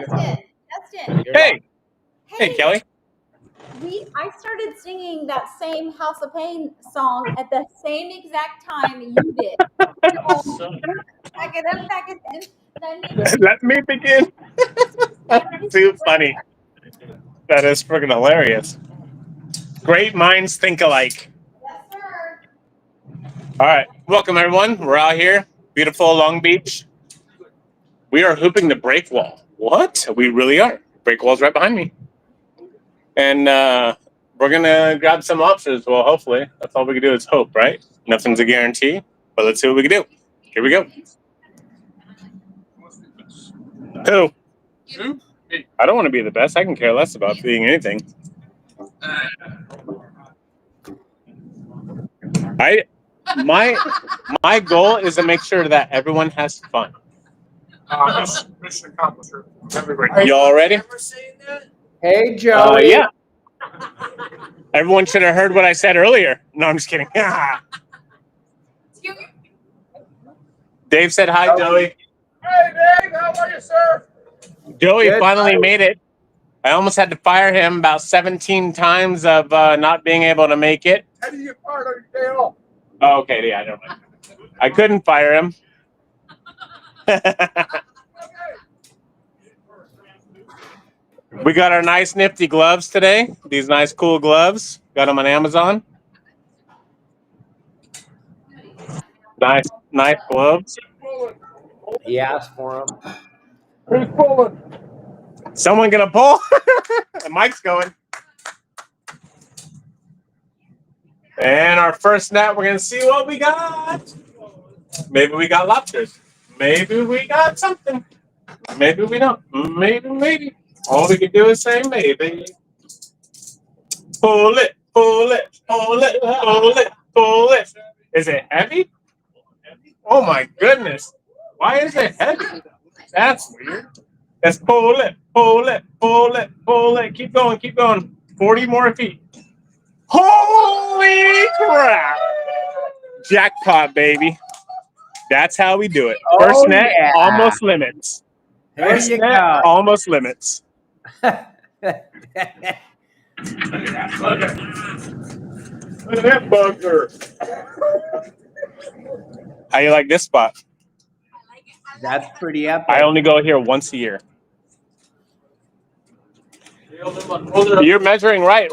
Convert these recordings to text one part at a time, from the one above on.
Dustin. Hey. Hey, Kelly. I started singing that same House of Pain song at the same exact time you did. Pack it up, pack it in. Let me begin. That's too funny. That is freaking hilarious. Great minds think alike. Yes, sir. All right. Welcome, everyone. We're out here. Beautiful Long Beach. We are hooping the break wall. What? We really are. Break wall's right behind me. And we're going to grab some lobsters. Well, hopefully. That's all we can do is hope, right? Nothing's a guarantee. But let's see what we can do. Here we go. Who? You? Me. I don't want to be the best. I can care less about being anything. My goal is to make sure that everyone has fun. Mission accomplished. Everybody. Y'all ready? Hey, Joey. Yeah. Everyone should have heard what I said earlier. No, I'm just kidding. Dave said hi, Joey. Hey, Dave, how are you, sir? Joey Good. finally made it. I almost had to fire him about 17 times of not being able to make it. How do you get fired on your day off? Oh, okay, yeah, I don't know. I couldn't fire him. We got our nice nifty gloves today. These nice cool gloves. Got them on Amazon. Nice gloves. He asked for him. Who's pulling? Someone gonna pull? Mike's going. And our first net, we're gonna see what we got. Maybe we got lobsters. Maybe we got something. Maybe we don't. Maybe. All we can do is say maybe. Pull it, pull it, pull it, pull it, pull it. Is it heavy? Oh my goodness. Why is it heavy? That's weird. Let's pull it, pull it, pull it, pull it. Keep going, keep going. 40 more feet. Holy crap! Jackpot, baby. That's how we do it. First net, yeah. almost limits. There First you net, go. almost limits. Look at that bugger. How you like this spot? That's pretty epic. I only go here once a year. You're measuring right?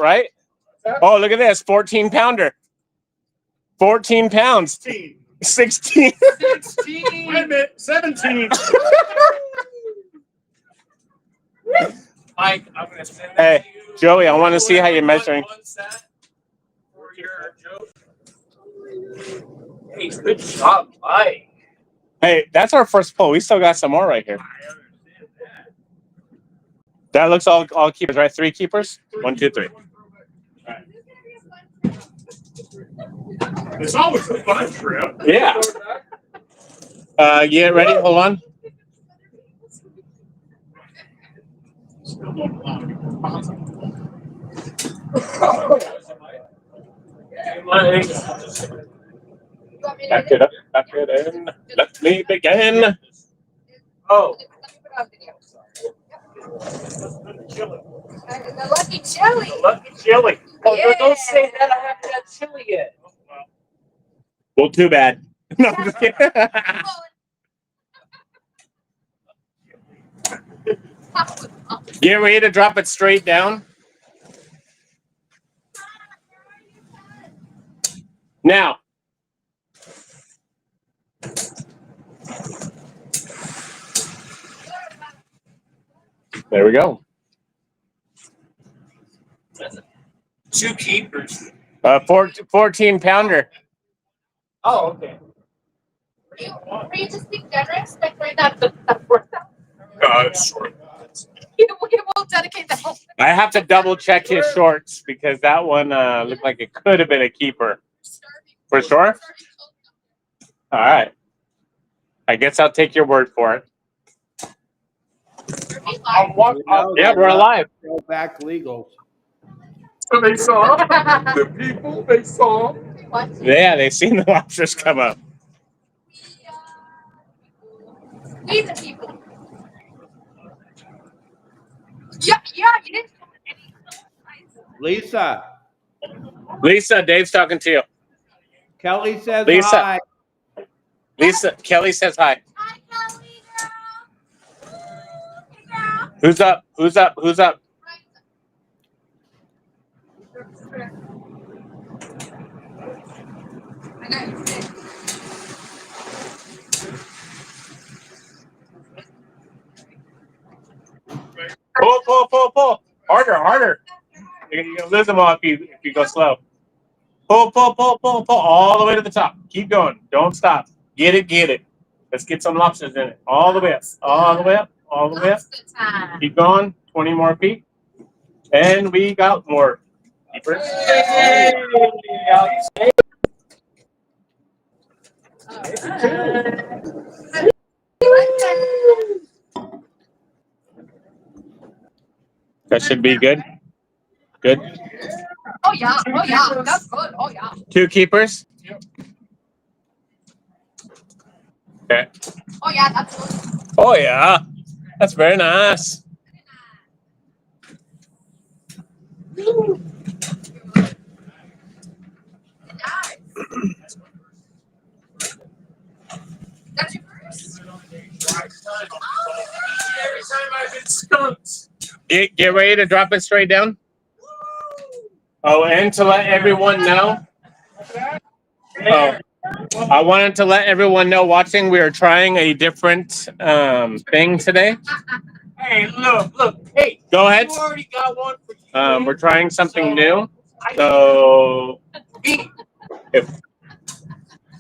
Oh, look at this. 14 pounder. 14 pounds. 16. 16. Wait a minute. 17. Mike, I'm going to send that Hey, to you. Joey, I want to see how you're measuring. For your joke. Hey, good job, Mike. Hey, that's our first pull. We still got some more right here. I understand that. That looks all keepers, right? 3 keepers? 1, 2, 3. Right. It's always a fun trip. Yeah. Get ready. Hold on. Back it up. Back it in. Let me begin. Oh. The lucky chili. Lucky chili. Oh, Yeah. don't say that. I haven't had chili yet. Well, too bad. No, I'm just kidding. Get ready to drop it straight down. Now. There we go. 2 keepers. 14 pounder. Oh, okay. Were you just being generous? Like, we're not the worth Short. We'll dedicate the whole. I have to double check his shorts because that one looked like it could have been a keeper. For sure? All right. I guess I'll take your word for it. Yeah, we're alive. Go back legal. So they saw the people. They saw. Yeah, they've seen the lobsters come up. We the people. Yeah, you didn't. Lisa. Lisa, Dave's talking to you. Kelly says Lisa. hi. Lisa, Kelly says hi. Hi, Kelly, girl. Hey, girl. Who's up? Who's up? Who's up? Pull. Harder. You're gonna lose them all if you go slow. Pull all the way to the top. Keep going. Don't stop. Get it. Let's get some lobsters in it. All the way up. Keep going. 20 more feet. And we got more keepers. That should be good. Good. Oh yeah, that's good. Oh yeah. 2 keepers. Okay. Oh yeah, that's good. Oh yeah, that's very nice. That's your first. Every time I've been skunked. Get ready to drop it straight down. Oh, and to let everyone know. Oh, I wanted to let everyone know watching we are trying a different thing today. Hey, look. Hey, Go ahead. you already got one for you. We're trying something new. So if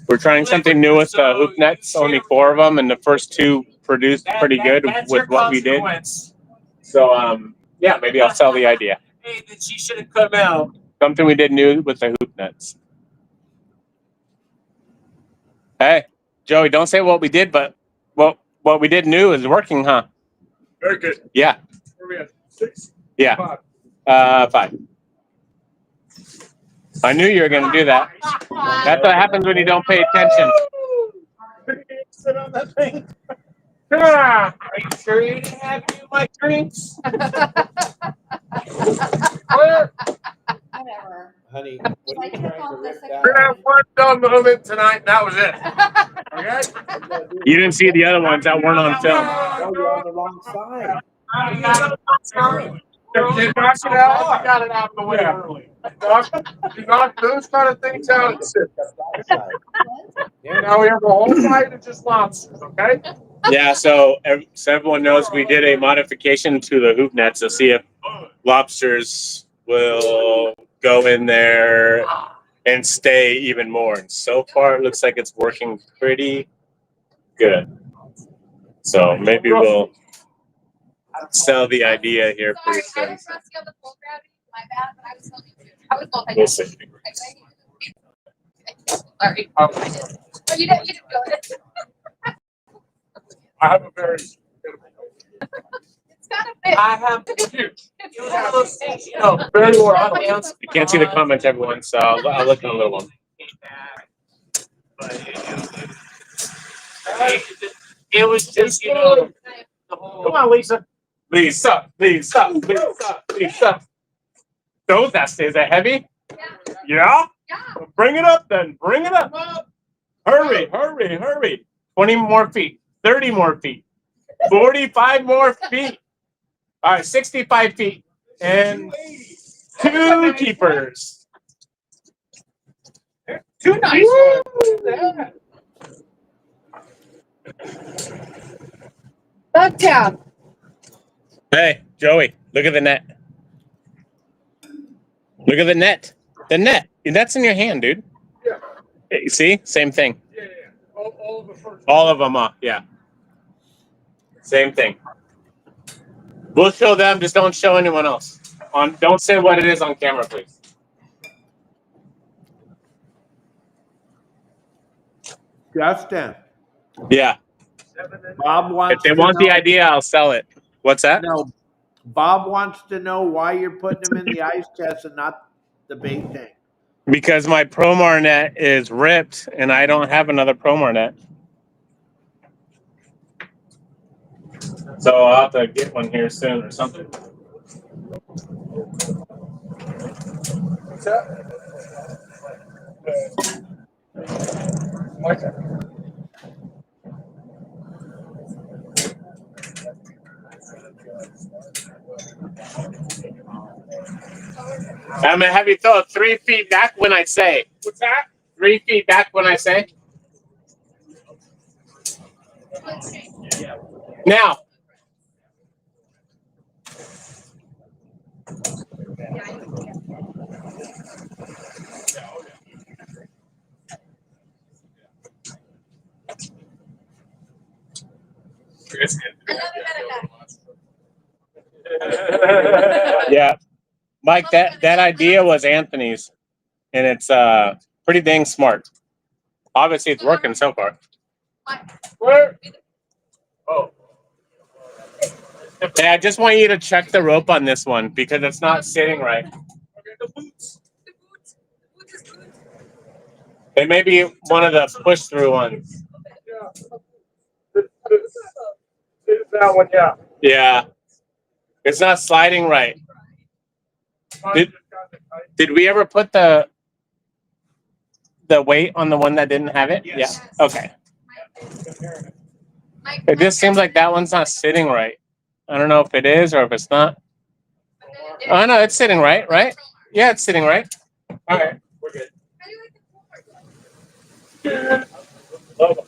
we're trying something new with the hoop nets, only 4 of them, and the first 2 produced pretty good with what we did. So yeah, maybe I'll sell the idea. Hey, then she should have come out. Something we did new with the hoop nets. Hey, Joey, don't say what we did, but what we did new is working, huh? Very good. Yeah. Where are we at? 6? Yeah. 5. 5. I knew you were going to do that. That's what happens when you don't pay attention. Sit on that thing. Are you sure you didn't have any of my drinks? Where? Whatever. Honey, what are you trying to rip We're gonna have one dumb moment tonight, and that was it. Okay? You didn't see the other ones that weren't on film. Oh, you're on the wrong side. They knocked it out. I got it out of the way early. You knock those kind of things out and sit. Yeah. Now we have a whole night of just lobsters, okay? Yeah, so everyone knows we did a modification to the hoop nets to see if lobsters will go in there and stay even more. And so far, it looks like it's working pretty good. So maybe we'll sell the idea here pretty soon. I was rusty on the full gravity. My bad, but I was telling you. I was both. We'll see. Sorry. But you didn't go it. I have a very It's got a bit. I have huge. You have those things, you know, very well. I don't answer. You can't see the comments, everyone, so I'll look in a little one. It was just, you know, the whole. Come on, Lisa. Lisa. Is that heavy? Yeah? Yeah. Bring it up then. Bring it up. Hurry. 20 more feet. 30 more feet. 45 more feet. All right, 65 feet. And 2 keepers. 2 nice ones. Bug tap. Hey, Joey, look at the net. Look at the net. The net. That's in your hand, dude. Yeah. Hey, see? Same thing. Yeah. All of the first. All of them are, yeah. Same thing. We'll show them, just don't show anyone else. Don't say what it is on camera, please. Justin, Yeah. Bob wants If they to want know, the idea, I'll sell it. What's that? No, Bob wants to know why you're putting them in the ice chest and not the bait tank. Because my Promar net is ripped and I don't have another Promar net. So I'll have to get one here soon or something. What's that? What's that? I'm gonna have you throw 3 feet back when I say. What's that? 3 feet back when I say. Now. Yeah, Mike, that idea was Anthony's, and it's pretty dang smart. Obviously, it's working so far. Where? Oh. Hey, I just want you to check the rope on this one because it's not sitting right. Okay, the boots. It may be one of the push-through ones. Yeah. It's that one, yeah. Yeah, it's not sliding right. Did we ever put the weight on the one that didn't have it? Yes. Yeah. Okay. It just seems like that one's not sitting right. I don't know if it is or if it's not. Oh no, it's sitting right, right? Yeah, it's sitting right. All right, we're good. Oh,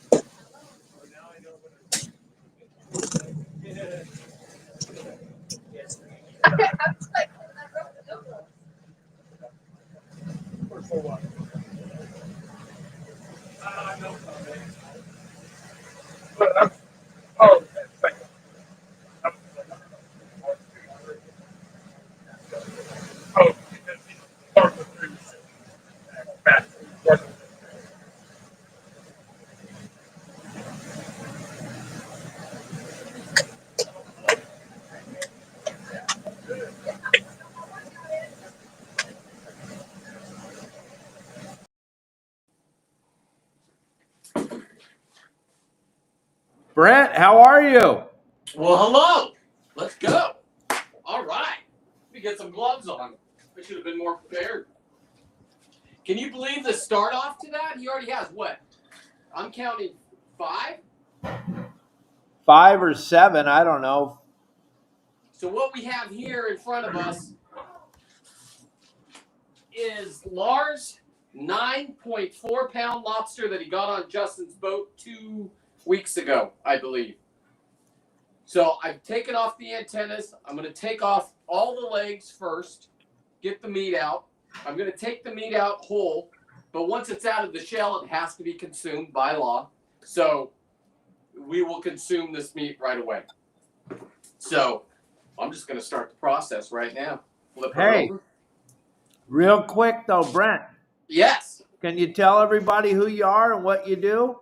Brent, how are you? Well, hello. Let's go. All right. Let me get some gloves on. I should have been more prepared. Can you believe the start off to that? He already has what? I'm counting 5. 5 or 7, I don't know. So what we have here in front of us is Lars' 9.4 pound lobster that he got on Justin's boat 2 weeks ago, I believe. So I've taken off the antennas. I'm going to take off all the legs first, get the meat out. I'm going to take the meat out whole, but once it's out of the shell, it has to be consumed by law. So we will consume this meat right away. So I'm just going to start the process right now. Flip her Hey, over. real quick though, Brent, Yes. can you tell everybody who you are and what you do?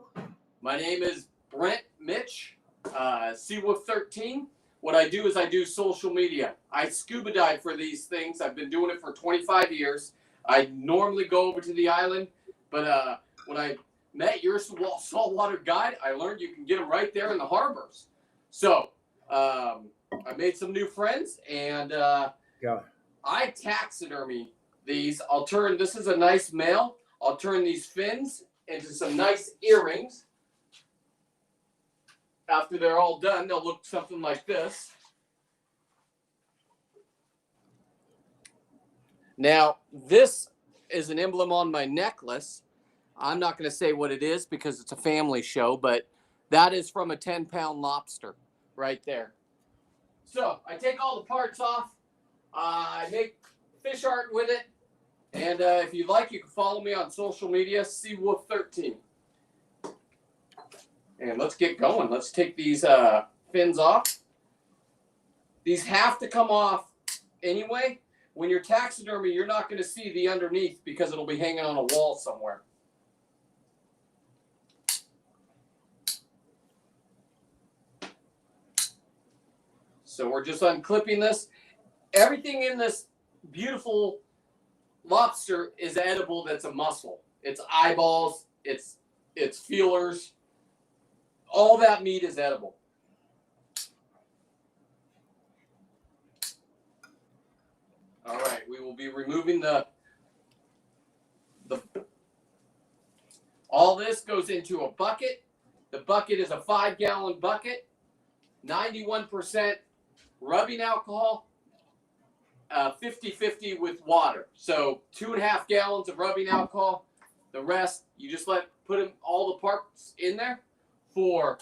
My name is Brent Mitch, Seawolf 13. What I do is I do social media. I scuba dive for these things. I've been doing it for 25 years. I normally go over to the island, but when I met Your Saltwater Guide, I learned you can get them right there in the harbors. So I made some new friends, and I taxidermy these. This is a nice male. I'll turn these fins into some nice earrings. After they're all done, they'll look something like this. Now, this is an emblem on my necklace. I'm not going to say what it is because it's a family show, but that is from a 10-pound lobster right there. So I take all the parts off. I make fish art with it. And if you'd like, you can follow me on social media, Seawolf13. And let's get going. Let's take these fins off. These have to come off anyway. When you're taxidermy, you're not going to see the underneath because it'll be hanging on a wall somewhere. So we're just unclipping this. Everything in this beautiful lobster is edible. That's a muscle. It's eyeballs. It's feelers. All that meat is edible. will be removing the all this goes into a bucket. The bucket is a 5-gallon bucket, 91% rubbing alcohol, 50-50 with water. So 2.5 gallons of rubbing alcohol. The rest, you just put all the parts in there for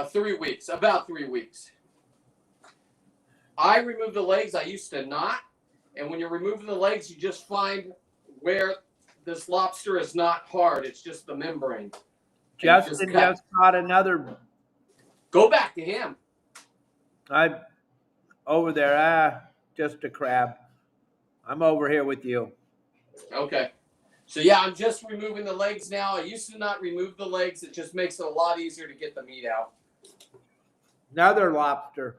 3 weeks, about 3 weeks. I remove the legs. I used to not. And when you're removing the legs, you just find where this lobster is not hard. It's just the membrane. Justin just caught another. Go back to him. I'm over there. Just a crab. I'm over here with you. Okay. So yeah, I'm just removing the legs now. I used to not remove the legs. It just makes it a lot easier to get the meat out. Another lobster.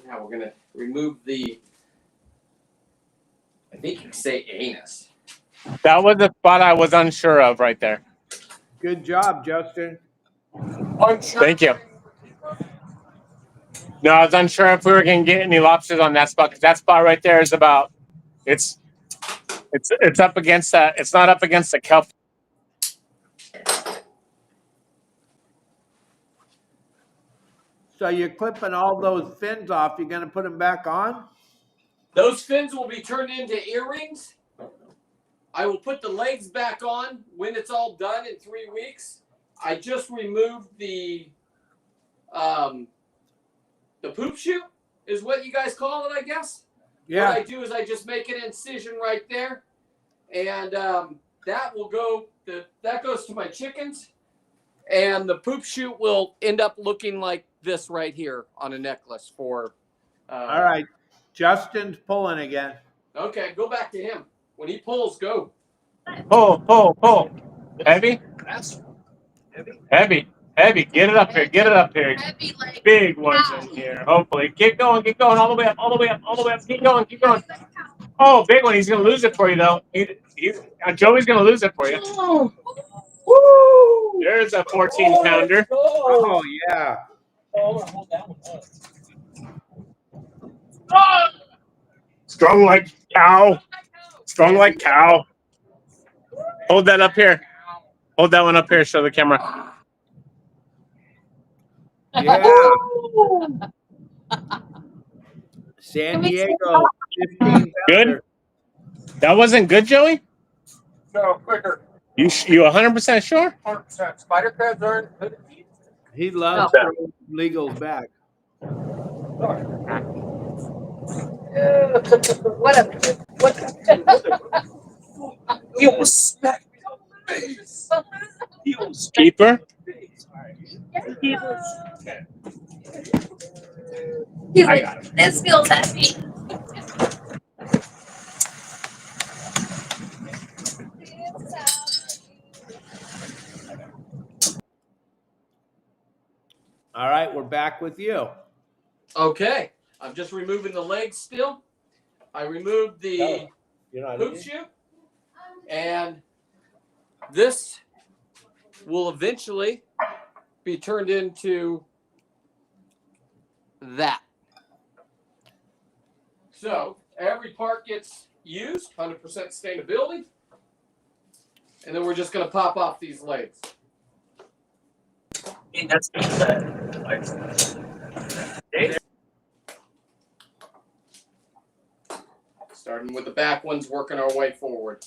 Now we're gonna remove the, I think you can say anus. That was the spot I was unsure of right there. Good job, Justin. Thank you. No, I was unsure if we were going to get any lobsters on that spot, because that spot right there is about, it's up against it's not up against the kelp. So you're clipping all those fins off. You're going to put them back on? Those fins will be turned into earrings. I will put the legs back on when it's all done in 3 weeks. I just removed the poop chute is what you guys call it, I guess. Yeah. What I do is I just make an incision right there, and that will go. That goes to my chickens, and the poop chute will end up looking like this right here on a necklace for. All right, Justin's pulling again. Okay, go back to him. When he pulls, go. Pull. Heavy. Heavy. Get it up here. Heavy leg. Big ones in here. Hopefully. Keep going. All the way up. Keep going. Oh, big one. He's going to lose it for you, though. Joey's going to lose it for you. Woo! There's a 14-pounder. Oh, yeah. Strong like cow. Hold that up here. Hold that one up here. Show the camera. Yeah. San Diego, 15 Good? That wasn't good, Joey? No, quicker. You 100% sure? 100%. Spider crabs aren't good. He loves throwing legals back. What You almost smacked me on the face. Keeper? He's like, this feels heavy. All right, we're back with you. Okay, I'm just removing the legs still. I removed the poop chute, and this will eventually be turned into that. So every part gets used, 100% sustainability, and then we're just going to pop off these legs. Starting with the back ones, working our way forward.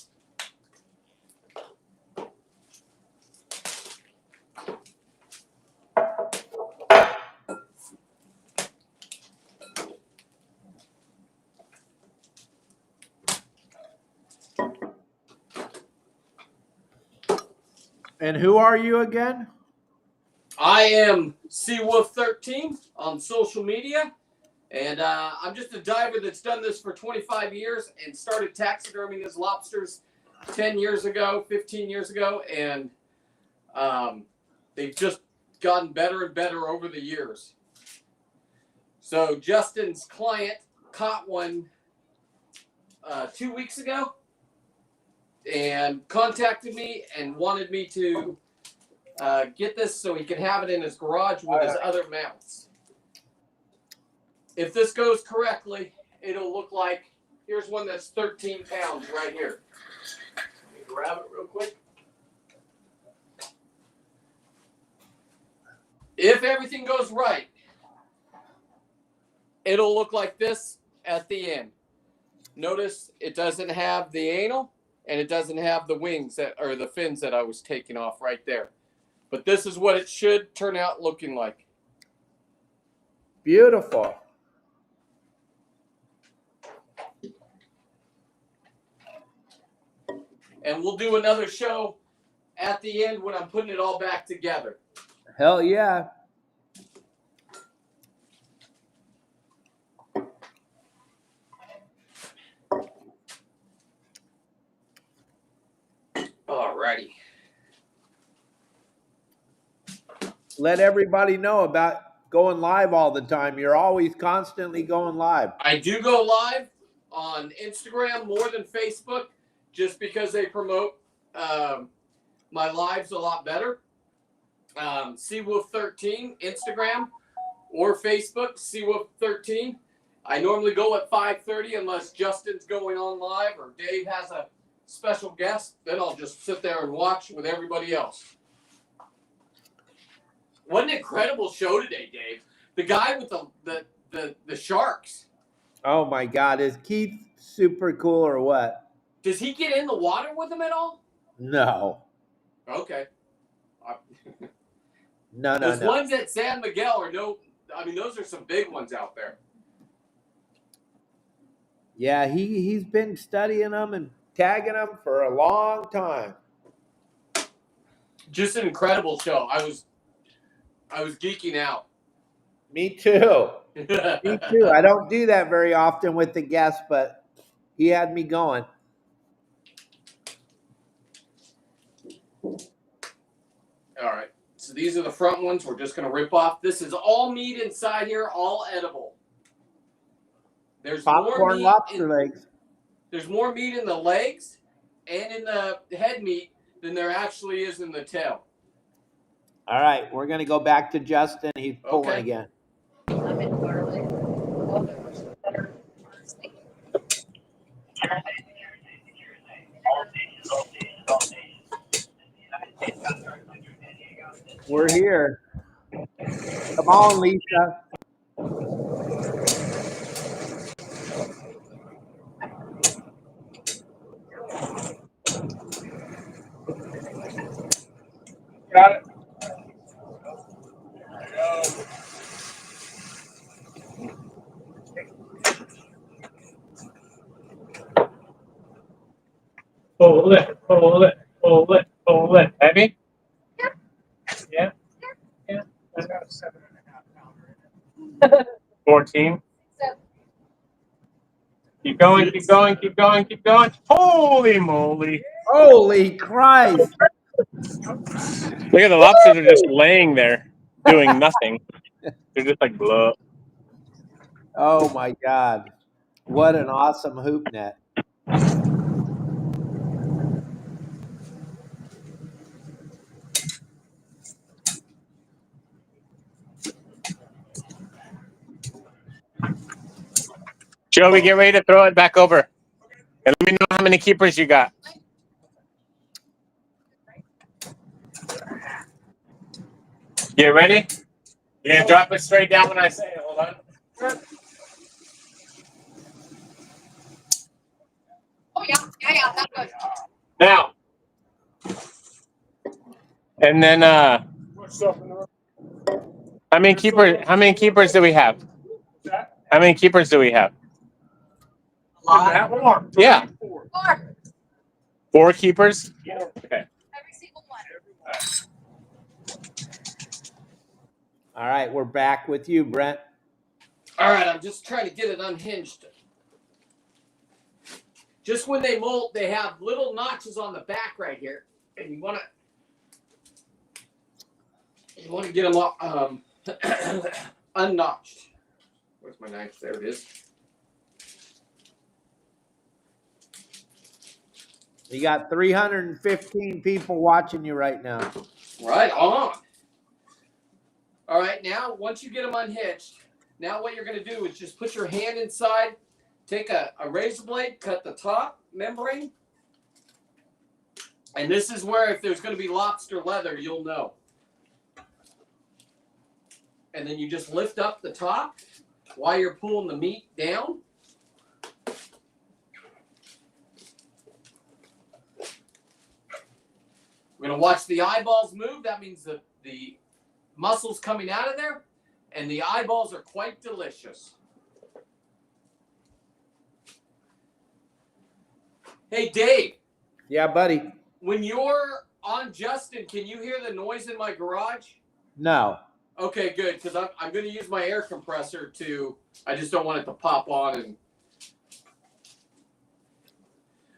And who are you again? I am SeaWolf13 on social media, and I'm just a diver that's done this for 25 years and started taxiderming his lobsters 10 years ago, 15 years ago, and they've just gotten better and better over the years. So Justin's client caught one 2 weeks ago and contacted me and wanted me to get this so he can have it in his garage with his other mounts. If this goes correctly, it'll look like, here's one that's 13 pounds right here. Let me grab it real quick. If everything goes right, it'll look like this at the end. Notice it doesn't have the anal and it doesn't have the wings that, or the fins that I was taking off right there. But this is what it should turn out looking like. Beautiful. And we'll do another show at the end when I'm putting it all back together. Hell yeah. Alrighty. Let everybody know about going live all the time. You're always constantly going live. I do go live on Instagram more than Facebook just because they promote my lives a lot better. Seawolf13 Instagram or Facebook, Seawolf13. I normally go at 5:30 unless Justin's going on live or Dave has a special guest. Then I'll just sit there and watch with everybody else. What an incredible show today, Dave. The guy with the sharks. Oh my God. Is Keith super cool or what? Does he get in the water with them at all? No. Okay. No. Those ones at San Miguel are those are some big ones out there. Yeah, he's been studying them and tagging them for a long time. Just an incredible show. I was geeking out. Me too. Me too. I don't do that very often with the guests, but he had me going. All right. So these are the front ones we're just going to rip off. This is all meat inside here, all edible. There's Popcorn lobster legs. There's more meat in the legs and in the head meat than there actually is in the tail. All right, we're going to go back to Justin. He's pulling Okay. again. Lemon garlic. We're here. Come on, Lisa. Got it. Pull it, pull it, pull it, pull it. Heavy? Yeah. Yeah. That's got a 7.5 pounder in it. 14. Keep going, keep going, keep going, keep going. Holy moly. Holy Christ. Look at the lobsters are just laying there doing nothing. They're just like blah. Oh my God. What an awesome hoop net. Joey, get ready to throw it back over. And let me know how many keepers you got. Get ready? You're going to drop it straight down when I say it. Hold on. Oh, yeah, that's good. Now. And then, how many keepers do we have? How many keepers do we have? Yeah. 4. 4 keepers? Okay. Every single one. All right, we're back with you, Brent. All right, I'm just trying to get it unhinged. Just when they molt, they have little notches on the back right here, and you want to get them all, unnotched. Where's my knife? There it is. You got 315 people watching you right now. Right on. All right, now once you get them unhitched, now what you're going to do is just put your hand inside, take a razor blade, cut the top membrane, and this is where if there's going to be lobster leather, you'll know. And then you just lift up the top while you're pulling the meat down. We're going to watch the eyeballs move. That means that the muscles coming out of there, and the eyeballs are quite delicious. Hey, Dave. Yeah, buddy. When you're on Justin, can you hear the noise in my garage? No. Okay, good, because I'm going to use my air compressor to, I just don't want it to pop on. And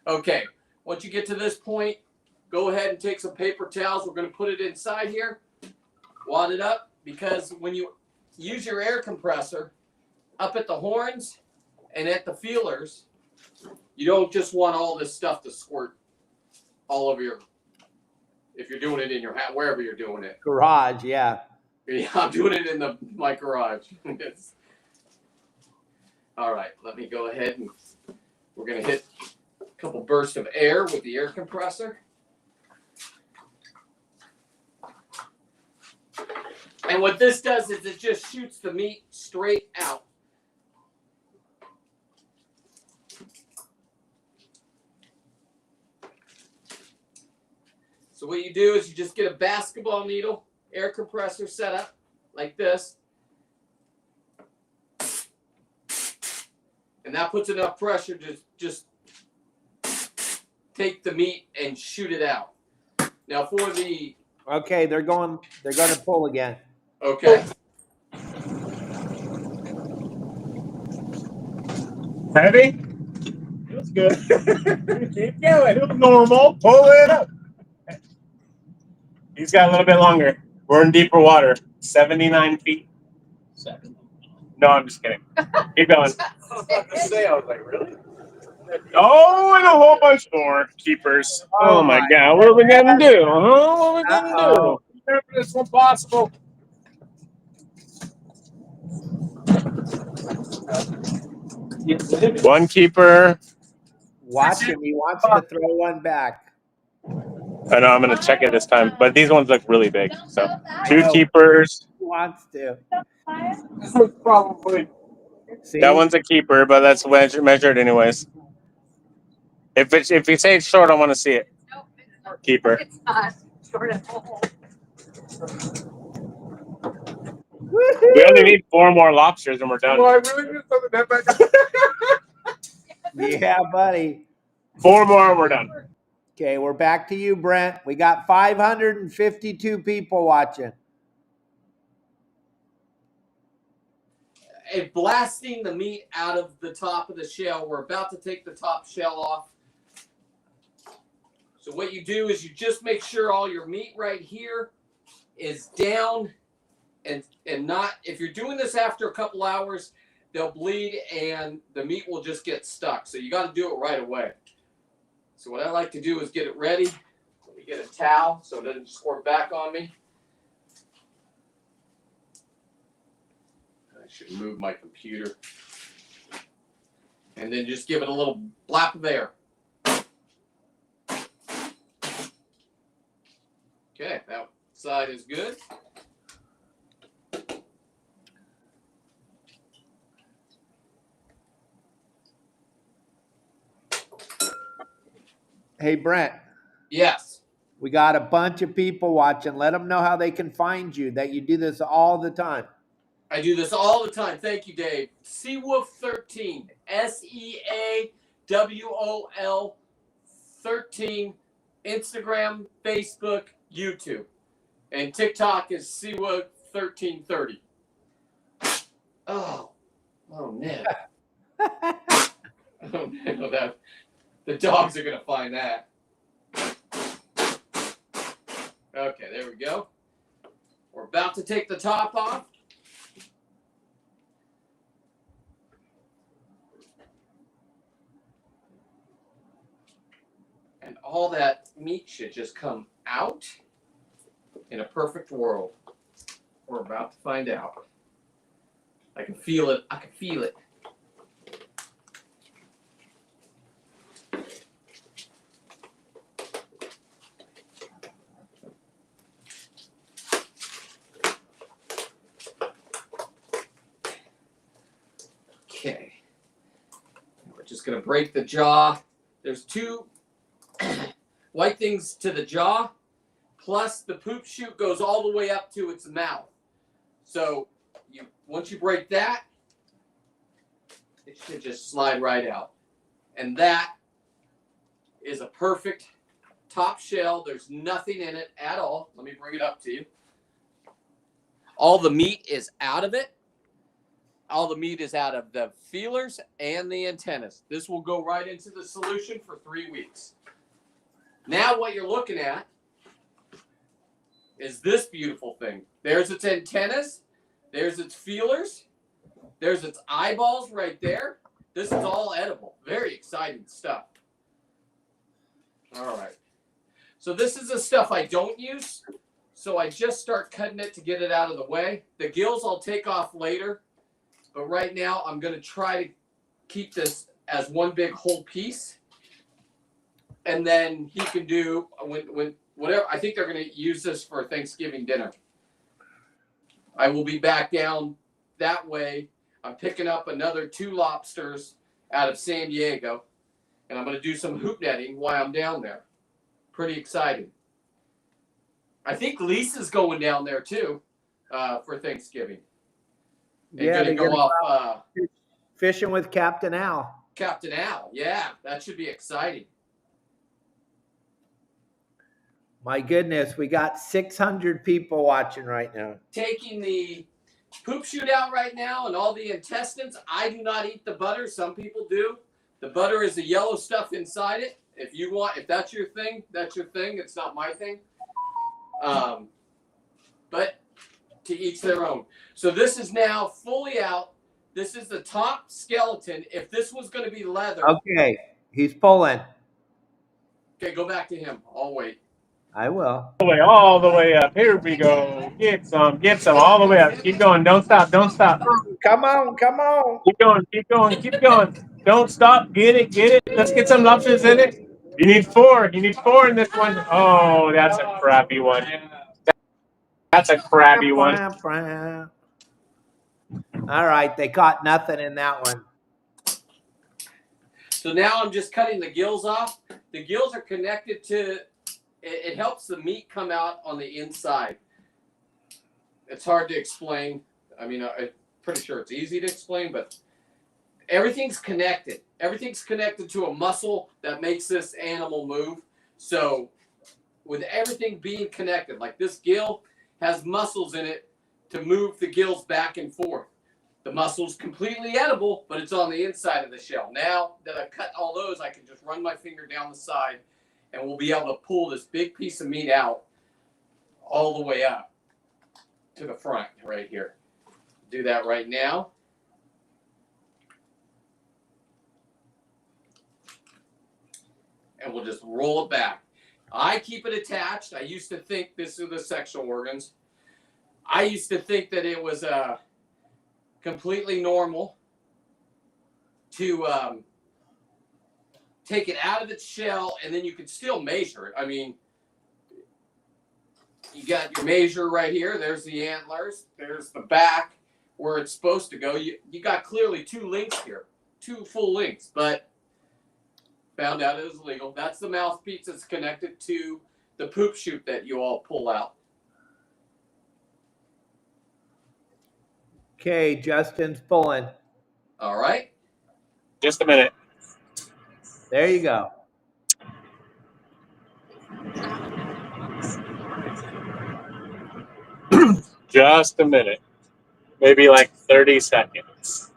okay, once you get to this point, go ahead and take some paper towels. We're going to put it inside here, wad it up, because when you use your air compressor up at the horns and at the feelers, you don't just want all this stuff to squirt all over your, if you're doing it in your hat, wherever you're doing it. Garage, yeah. Yeah, I'm doing it in my garage. All right, let me go ahead and we're going to hit a couple bursts of air with the air compressor. And what this does is it just shoots the meat straight out. So what you do is you just get a basketball needle, air compressor set up like this. And that puts enough pressure to just take the meat and shoot it out. Now for the... Okay, they're going to pull again. Okay. Heavy? Feels good. Keep going. Feels normal. Pull it up. He's got a little bit longer. We're in deeper water, 79 feet. No, I'm just kidding. Keep going. I was about to say, I was like, really? Oh, and a whole bunch more keepers. Oh my God, what are we gonna do? Huh? What are we gonna do? Remember this one possible. One keeper. Watch him. He wants to throw one back. I know I'm gonna check it this time, but these ones look really big. So 2 keepers. He wants to. Probably. See? That one's a keeper, but that's measured anyways. If you say it's short, I want to see it. Keeper. It's not short at all. We only need 4 more lobsters and we're done. Well, I really did something that back. Yeah, buddy. 4 more and we're done. Okay, we're back to you, Brent. We got 552 people watching. And blasting the meat out of the top of the shell. We're about to take the top shell off. So what you do is you just make sure all your meat right here is down and not, if you're doing this after a couple hours, they'll bleed and the meat will just get stuck. So you got to do it right away. So what I like to do is get it ready. Let me get a towel so it doesn't squirt back on me. I should move my computer. And then just give it a little blap of air. Okay, that side is good. Hey, Brent. Yes. We got a bunch of people watching. Let them know how they can find you, that you do this all the time. I do this all the time. Thank you, Dave. SeaWolf13. SeaWol 13. Instagram, Facebook, YouTube. And TikTok is SeaWolf 1330. Oh no. Oh no, the dogs are gonna find that. Okay, there we go. We're about to take the top off. And all that meat should just come out in a perfect world. We're about to find out. I can feel it. I can feel it. Okay. We're just going to break the jaw. There's 2 white things to the jaw, plus the poop chute goes all the way up to its mouth. So once you break that, it should just slide right out. And that is a perfect top shell. There's nothing in it at all. Let me bring it up to you. All the meat is out of it. All the meat is out of the feelers and the antennas. This will go right into the solution for 3 weeks. Now what you're looking at is this beautiful thing. There's its antennas. There's its feelers. There's its eyeballs right there. This is all edible. Very exciting stuff. All right. So this is the stuff I don't use. So I just start cutting it to get it out of the way. The gills I'll take off later. But right now I'm going to try to keep this as one big whole piece. And then he can do when whatever. I think they're going to use this for Thanksgiving dinner. I will be back down that way. I'm picking up another 2 lobsters out of San Diego, and I'm going to do some hoop netting while I'm down there. Pretty exciting. I think Lisa's going down there too for Thanksgiving. And Yeah, going to go off fishing with Captain Al. Captain Al. Yeah, that should be exciting. My goodness, we got 600 people watching right now. Taking the poop chute out right now and all the intestines. I do not eat the butter. Some people do. The butter is the yellow stuff inside it. If that's your thing, that's your thing. It's not my thing. But to each their own. So this is now fully out. This is the top skeleton. If this was going to be leather. Okay, he's pulling. Okay, go back to him. I'll wait. I will. All the way up. Here we go. Get some all the way up. Keep going. Don't stop. Don't stop. Come on, come on. Keep going. Keep going. Keep going. Don't stop. Get it. Get it. Let's get some lobsters in it. You need 4. You need 4 in this one. Oh, that's a crappy one. That's a crappy one. All right, they caught nothing in that one. So now I'm just cutting the gills off. The gills are connected to, it helps the meat come out on the inside. It's hard to explain. I mean, I'm pretty sure it's easy to explain, but everything's connected. Everything's connected to a muscle that makes this animal move. So with everything being connected, like this gill has muscles in it to move the gills back and forth. The muscle's completely edible, but it's on the inside of the shell. Now that I've cut all those, I can just run my finger down the side and we'll be able to pull this big piece of meat out all the way up to the front right here. Do that right now. And we'll just roll it back. I keep it attached. I used to think this are the sexual organs. I used to think that it was completely normal to take it out of its shell, and then you could still measure it. I mean, you got your measure right here. There's the antlers. There's the back where it's supposed to go. You got clearly 2 links here, 2 full links, but found out it was illegal. That's the mouthpiece that's connected to the poop chute that you all pull out. Okay, Justin's pulling. All right. Just a minute. There you go. Just a minute. Maybe like 30 seconds.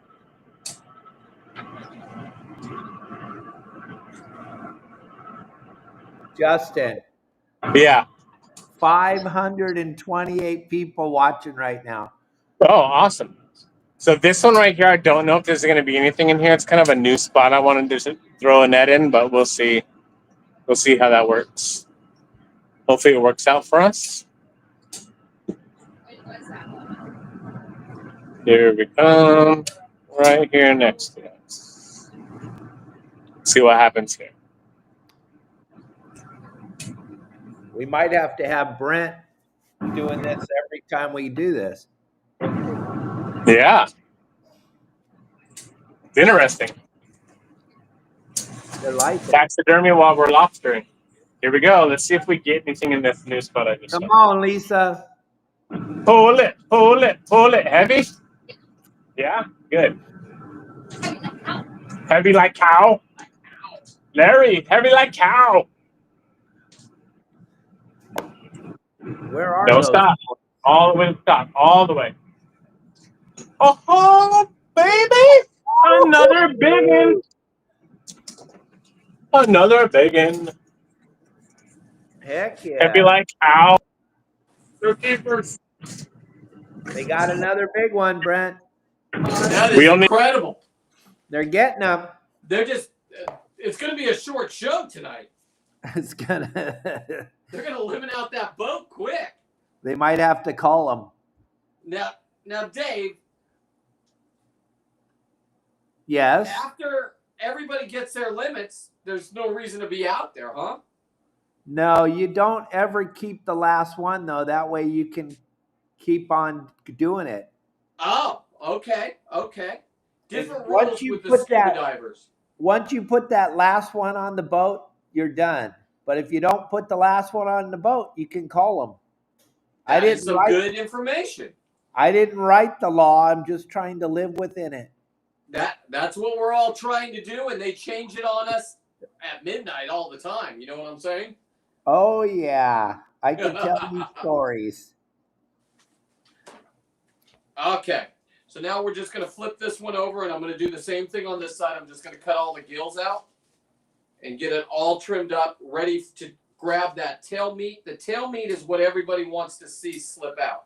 Justin, Yeah. 528 people watching right now. Oh, awesome. So this one right here, I don't know if there's going to be anything in here. It's kind of a new spot. I wanted to throw a net in, but we'll see. We'll see how that works. Hopefully it works out for us. Here we come. Right here next to us. See what happens here. We might have to have Brent doing this every time we do this. Yeah. It's interesting. They're like it. Taxidermy while we're lobstering. Here we go. Let's see if we get anything in this new spot I just Come saw. on, Lisa. Pull it, pull it, pull it. Heavy? Yeah, good. Heavy like cow. Larry, heavy like cow. Where are Don't those? stop. All the way to stop. All the way. Oh, baby. Another big one. Another big one. Heck yeah. Heavy like cow. They're keepers. They got another big one, Brent. That is We only- incredible. They're getting them. They're just, it's going to be a short show tonight. It's gonna. They're going to limit out that boat quick. They might have to call them. Now, Dave, Yes. after everybody gets their limits, there's no reason to be out there, huh? No, you don't ever keep the last one though. That way you can keep on doing it. Oh, okay. Different Once rules you with the put scuba that- divers. Once you put that last one on the boat, you're done. But if you don't put the last one on the boat, you can call them. That is some good information. I didn't write the law. I'm just trying to live within it. That's what we're all trying to do, and they change it on us at midnight all the time. You know what I'm saying? Oh yeah, I can tell you stories. Okay, so now we're just going to flip this one over, and I'm going to do the same thing on this side. I'm just going to cut all the gills out and get it all trimmed up, ready to grab that tail meat. The tail meat is what everybody wants to see slip out.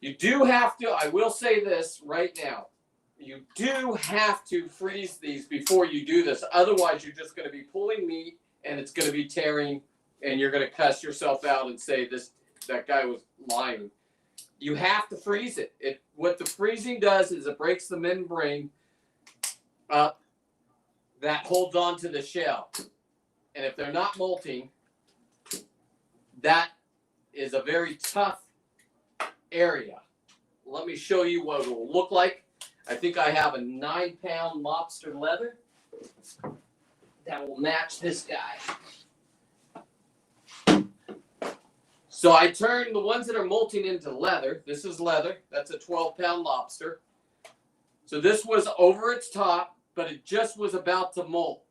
You do have to, I will say this right now, you do have to freeze these before you do this. Otherwise, you're just going to be pulling meat, and it's going to be tearing, and you're going to cuss yourself out and say that guy was lying. You have to freeze it. What the freezing does is it breaks the membrane up that holds on to the shell. And if they're not molting, that is a very tough area. Let me show you what it will look like. I think I have a 9-pound lobster leather that will match this guy. So I turn the ones that are molting into leather. This is leather. That's a 12-pound lobster. So this was over its top, but it just was about to molt.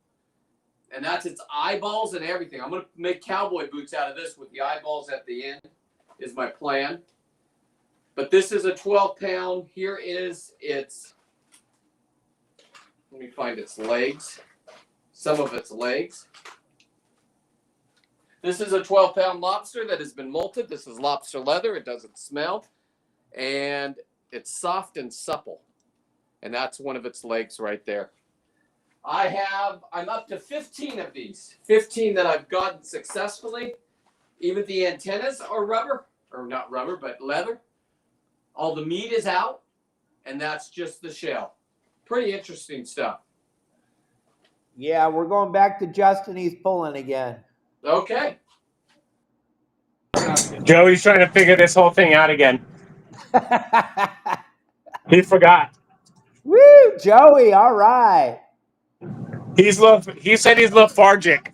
And that's its eyeballs and everything. I'm going to make cowboy boots out of this with the eyeballs at the end is my plan. But this is a 12-pound. Here is its, let me find its legs. Some of its legs. This is a 12-pound lobster that has been molted. This is lobster leather. It doesn't smell. And it's soft and supple. And that's one of its legs right there. I'm up to 15 of these. 15 that I've gotten successfully. Even the antennas are rubber. Or not rubber, but leather. All the meat is out. And that's just the shell. Pretty interesting stuff. Yeah, we're going back to Justin. He's pulling again. Okay. Joey's trying to figure this whole thing out again. He forgot. Woo, Joey! All right. He said he's lethargic.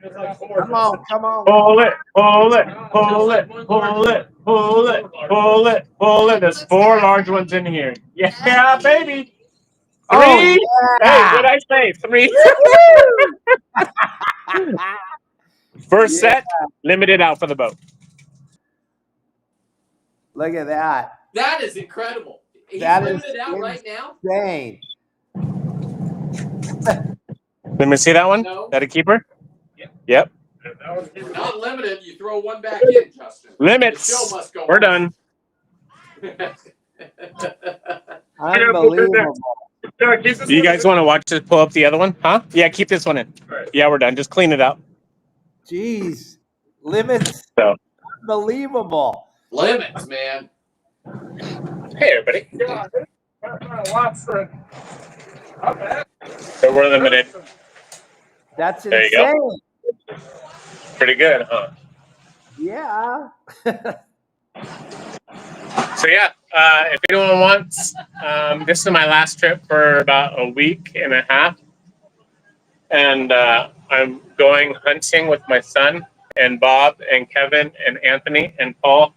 Come on, come on. Pull it, pull it, pull it, pull it, pull it, pull it, pull it. There's 4 large ones in here. Yeah, baby. 3. Oh, yeah. Hey, what'd I say? 3. First set, limited out for the boat. Look at that. That is incredible. He's That is limited out right now. Insane. Let me see that one. No. That a keeper? Yep. Not limited. You throw one back in, Justin. Limits. The show must go We're on. done. Unbelievable. Do you guys want to watch us pull up the other one? Huh? Yeah, keep this one in. Yeah, we're done. Just clean it up. Jeez. Limits. So, Unbelievable. Limits, man. hey, everybody. So we're limited. That's There you insane. go. Pretty good, huh? Yeah. So yeah, if anyone wants, this is my last trip for about a week and a half, and I'm going hunting with my son and Bob and Kevin and Anthony and Paul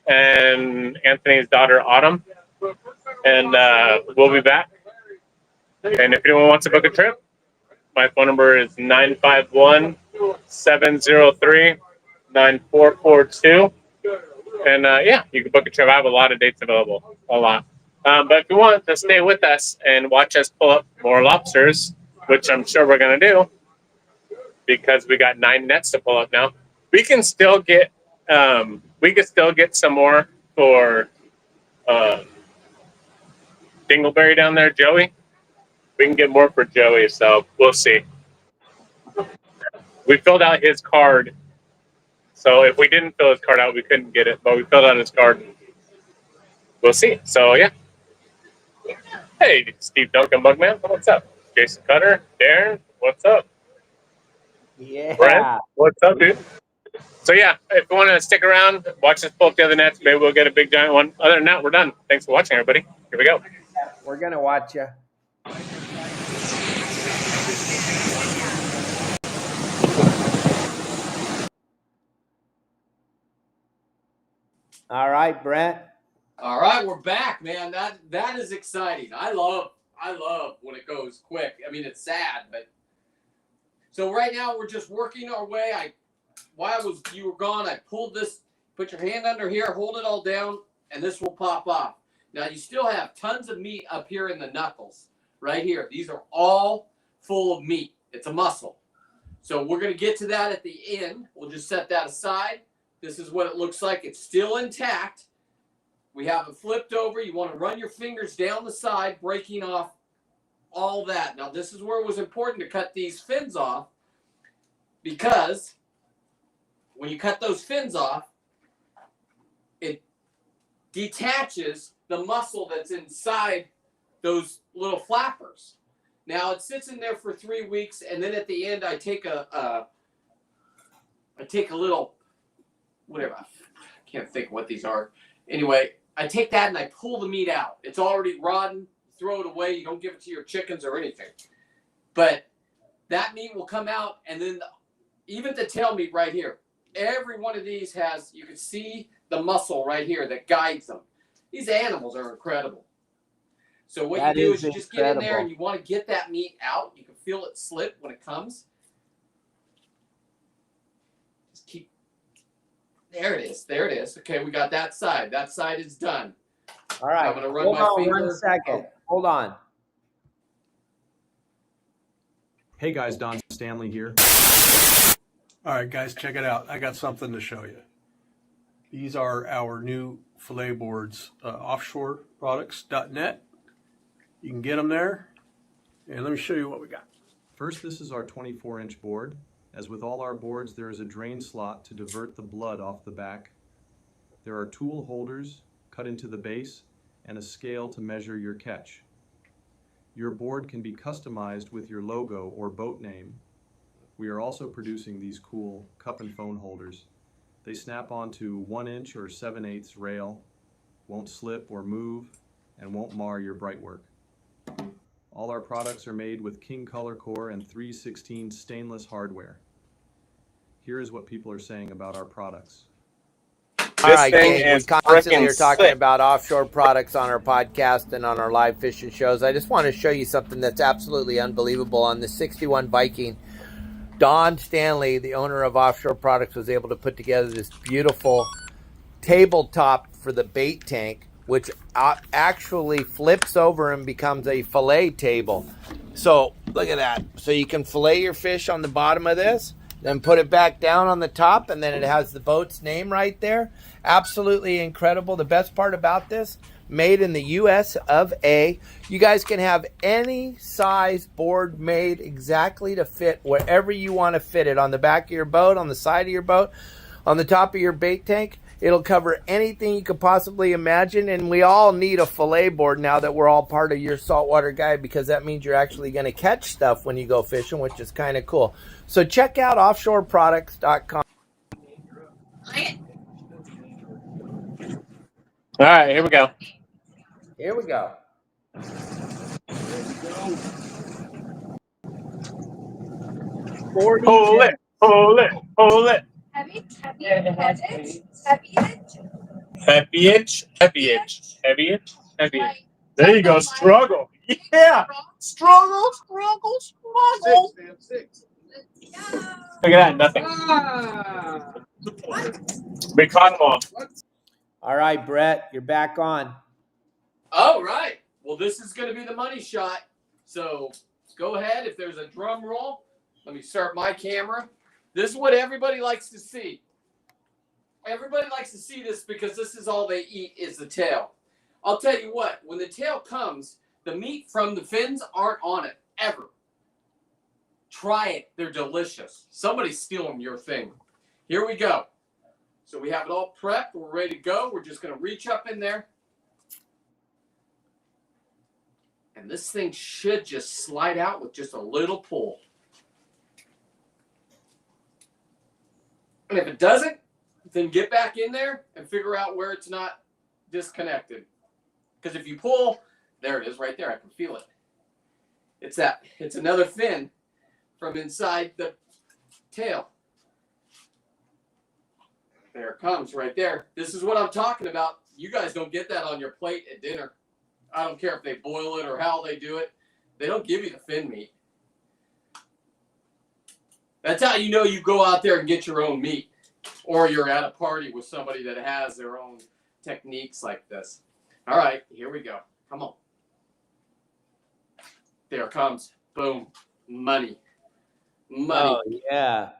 and Anthony's daughter Autumn, and we'll be back. And if anyone wants to book a trip, my phone number is 951-703-9442. And yeah, you can book a trip. I have a lot of dates available, a lot. But if you want to stay with us and watch us pull up more lobsters, which I'm sure we're going to do, because we got 9 nets to pull up now, we can still get some more for Dingleberry down there, Joey. We can get more for Joey, so we'll see. We filled out his card. So if we didn't fill his card out, we couldn't get it. But we filled out his card. We'll see. So, yeah. Hey, Steve Duncan Bugman. What's up? Jason Cutter. Darren. What's up? Yeah. Brent. What's up, dude? So, yeah. If you want to stick around, watch us pull up the other nets. Maybe we'll get a big giant one. Other than that, we're done. Thanks for watching, everybody. Here we go. We're going to watch you. All right, Brent. All right, we're back, man. That is exciting. I love when it goes quick. I mean, it's sad, but so right now we're just working our way. While you were gone, I pulled this. Put your hand under here, hold it all down, and this will pop off. Now you still have tons of meat up here in the knuckles, right here. These are all full of meat. It's a muscle. So we're going to get to that at the end. We'll just set that aside. This is what it looks like. It's still intact. We have it flipped over. You want to run your fingers down the side, breaking off all that. Now, this is where it was important to cut these fins off, because when you cut those fins off, it detaches the muscle that's inside those little flappers. Now, it sits in there for 3 weeks, and then at the end, I take a little, whatever, I can't think what these are. Anyway, I take that and I pull the meat out. It's already rotten. Throw it away. You don't give it to your chickens or anything. But that meat will come out, and then even the tail meat right here. Every one of these has, you can see the muscle right here that guides them. These animals are incredible. So what you do is you just get in there and you want to get that meat out. You can feel it slip when it comes. Just keep. There it is. There it is. Okay, we got that side. That side is done. All right. I'm going to run my finger. 1 second. Hold on. Hey guys, Don Stanley here. All right, guys, check it out. I got something to show you. These are our new fillet boards, offshoreproducts.net. You can get them there. And let me show you what we got. First, this is our 24-inch board. As with all our boards, there is a drain slot to divert the blood off the back. There are tool holders cut into the base and a scale to measure your catch. Your board can be customized with your logo or boat name. We are also producing these cool cup and phone holders. They snap onto 1-inch or 7/8 rail, won't slip or move, and won't mar your bright work. All our products are made with King Color Core and 316 stainless hardware. Here is what people are saying about our products. All right, gang, we constantly are talking about offshore products on our podcast and on our live fishing shows. I just want to show you something that's absolutely unbelievable. On the 61 Viking, Don Stanley, the owner of Offshore Products, was able to put together this beautiful tabletop for the bait tank, which actually flips over and becomes a fillet table. So look at that. So you can fillet your fish on the bottom of this, then put it back down on the top, and then it has the boat's name right there. Absolutely incredible. The best part about this, made in the US of A. You guys can have any size board made exactly to fit wherever you want to fit it, on the back of your boat, on the side of your boat, on the top of your bait tank. It'll cover anything you could possibly imagine, and we all need a fillet board now that we're all part of Your Saltwater Guide, because that means you're actually going to catch stuff when you go fishing, which is kind of cool. So check out offshoreproducts.com. All right, here we go. Here we go. Pull it, pull it, pull it. Heavy, heavy, heavy itch, heavy itch. Heavy itch, heavy itch, heavy itch, heavy itch. Right. There you go, struggle. Yeah, struggle, struggle, struggle. Let's go. Look at that, nothing. We caught them all. All right, Brett, you're back on. All right. Well, this is going to be the money shot. So go ahead. If there's a drum roll, let me start my camera. This is what everybody likes to see. Everybody likes to see this because this is all they eat is the tail. I'll tell you what, when the tail comes, the meat from the fins aren't on it, ever. Try it. They're delicious. Somebody's stealing your thing. Here we go. So we have it all prepped. We're ready to go. We're just going to reach up in there. And this thing should just slide out with just a little pull. And if it doesn't, then get back in there and figure out where it's not disconnected. Because if you pull, there it is right there. I can feel it. It's another fin from inside the tail. There it comes right there. This is what I'm talking about. You guys don't get that on your plate at dinner. I don't care if they boil it or how they do it. They don't give you the fin meat. That's how you know you go out there and get your own meat. Or you're at a party with somebody that has their own techniques like this. All right, here we go. Come on. There it comes. Boom. Money. Money. Oh, yeah.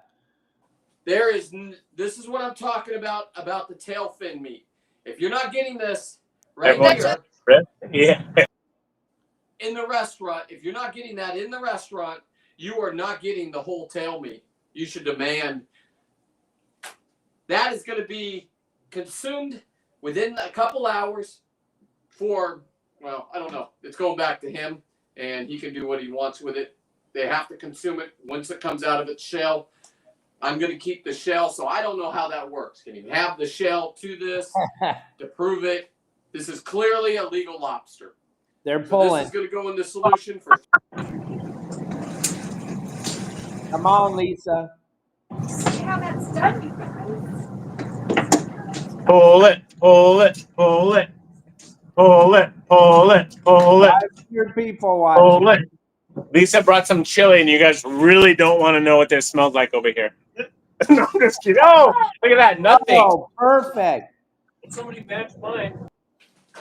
This is what I'm talking about the tail fin meat. If you're not getting this right here Yeah. in the restaurant, if you're not getting that in the restaurant, you are not getting the whole tail meat. You should demand that is going to be consumed within a couple hours for, well, I don't know. It's going back to him, and he can do what he wants with it. They have to consume it once it comes out of its shell. I'm going to keep the shell, so I don't know how that works. Can you have the shell to this to prove it? This is clearly a legal lobster. They're So pulling. this is going to go in the solution for. Come on, Lisa. See how that's done, you guys. Pull it, pull it, pull it, pull it, pull it, pull it. 500 people watching. Pull it. Lisa brought some chili, and you guys really don't want to know what this smells like over here. No, I'm just kidding. Oh, look at that. Nothing. Oh, perfect. Somebody matched mine.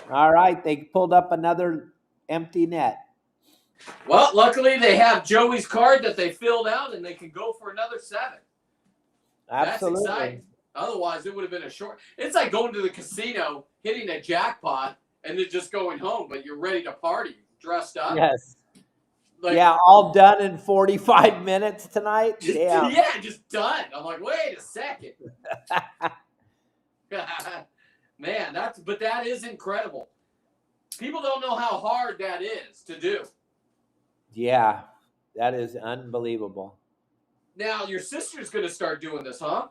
All right, they pulled up another empty net. Well, luckily they have Joey's card that they filled out, and they can go for another 7. Absolutely. That's exciting. Otherwise, it would have been a short. It's like going to the casino, hitting a jackpot, and then just going home, but you're ready to party, dressed up. Yes. Like, yeah, all done in 45 minutes tonight? Yeah. Yeah, just done. I'm like, wait a second. Man, that is incredible. People don't know how hard that is to do. Yeah, that is unbelievable. Now, your sister's going to start doing this, huh?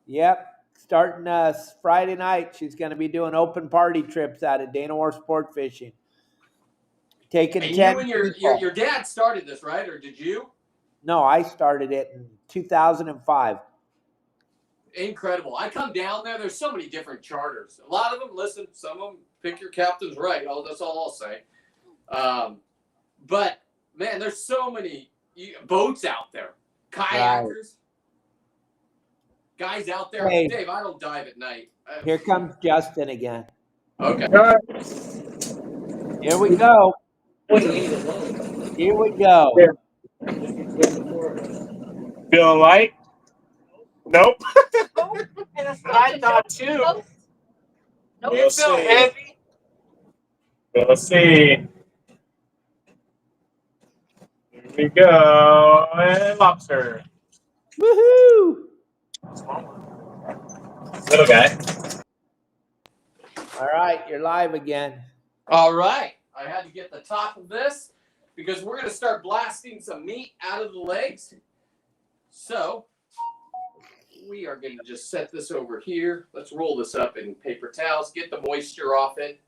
Yep. Starting Friday night, she's going to be doing open party trips out of Dana Wharf Sportfishing. Taking And 10 you and your dad started this, right? Or did you? No, I started it in 2005. Incredible. I come down there. There's so many different charters. A lot of them, listen, some of them pick your captains right. That's all I'll say. But, man, there's so many boats out there. Kayakers. Right. Guys out there. Hey, Dave, I don't dive at night. Here comes Justin again. Okay. Here we go. Here we go. Feeling light? Nope. I thought too. Nope. You feel heavy? We'll see. Here we go. And lobster. Woohoo! Little guy. All right, you're live again. All right. I had to get the top of this because we're going to start blasting some meat out of the legs. So we are going to just set this over here. Let's roll this up in paper towels, get the moisture off it.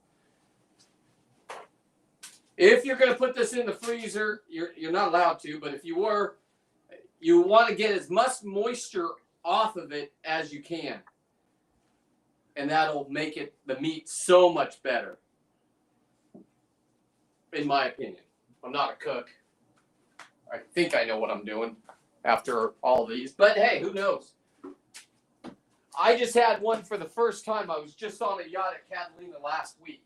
If you're going to put this in the freezer, you're not allowed to, but if you were, you want to get as much moisture off of it as you can. And that'll make it the meat so much better. In my opinion. I'm not a cook. I think I know what I'm doing after all these, but hey, who knows? I just had one for the first time. I was just on a yacht at Catalina last week.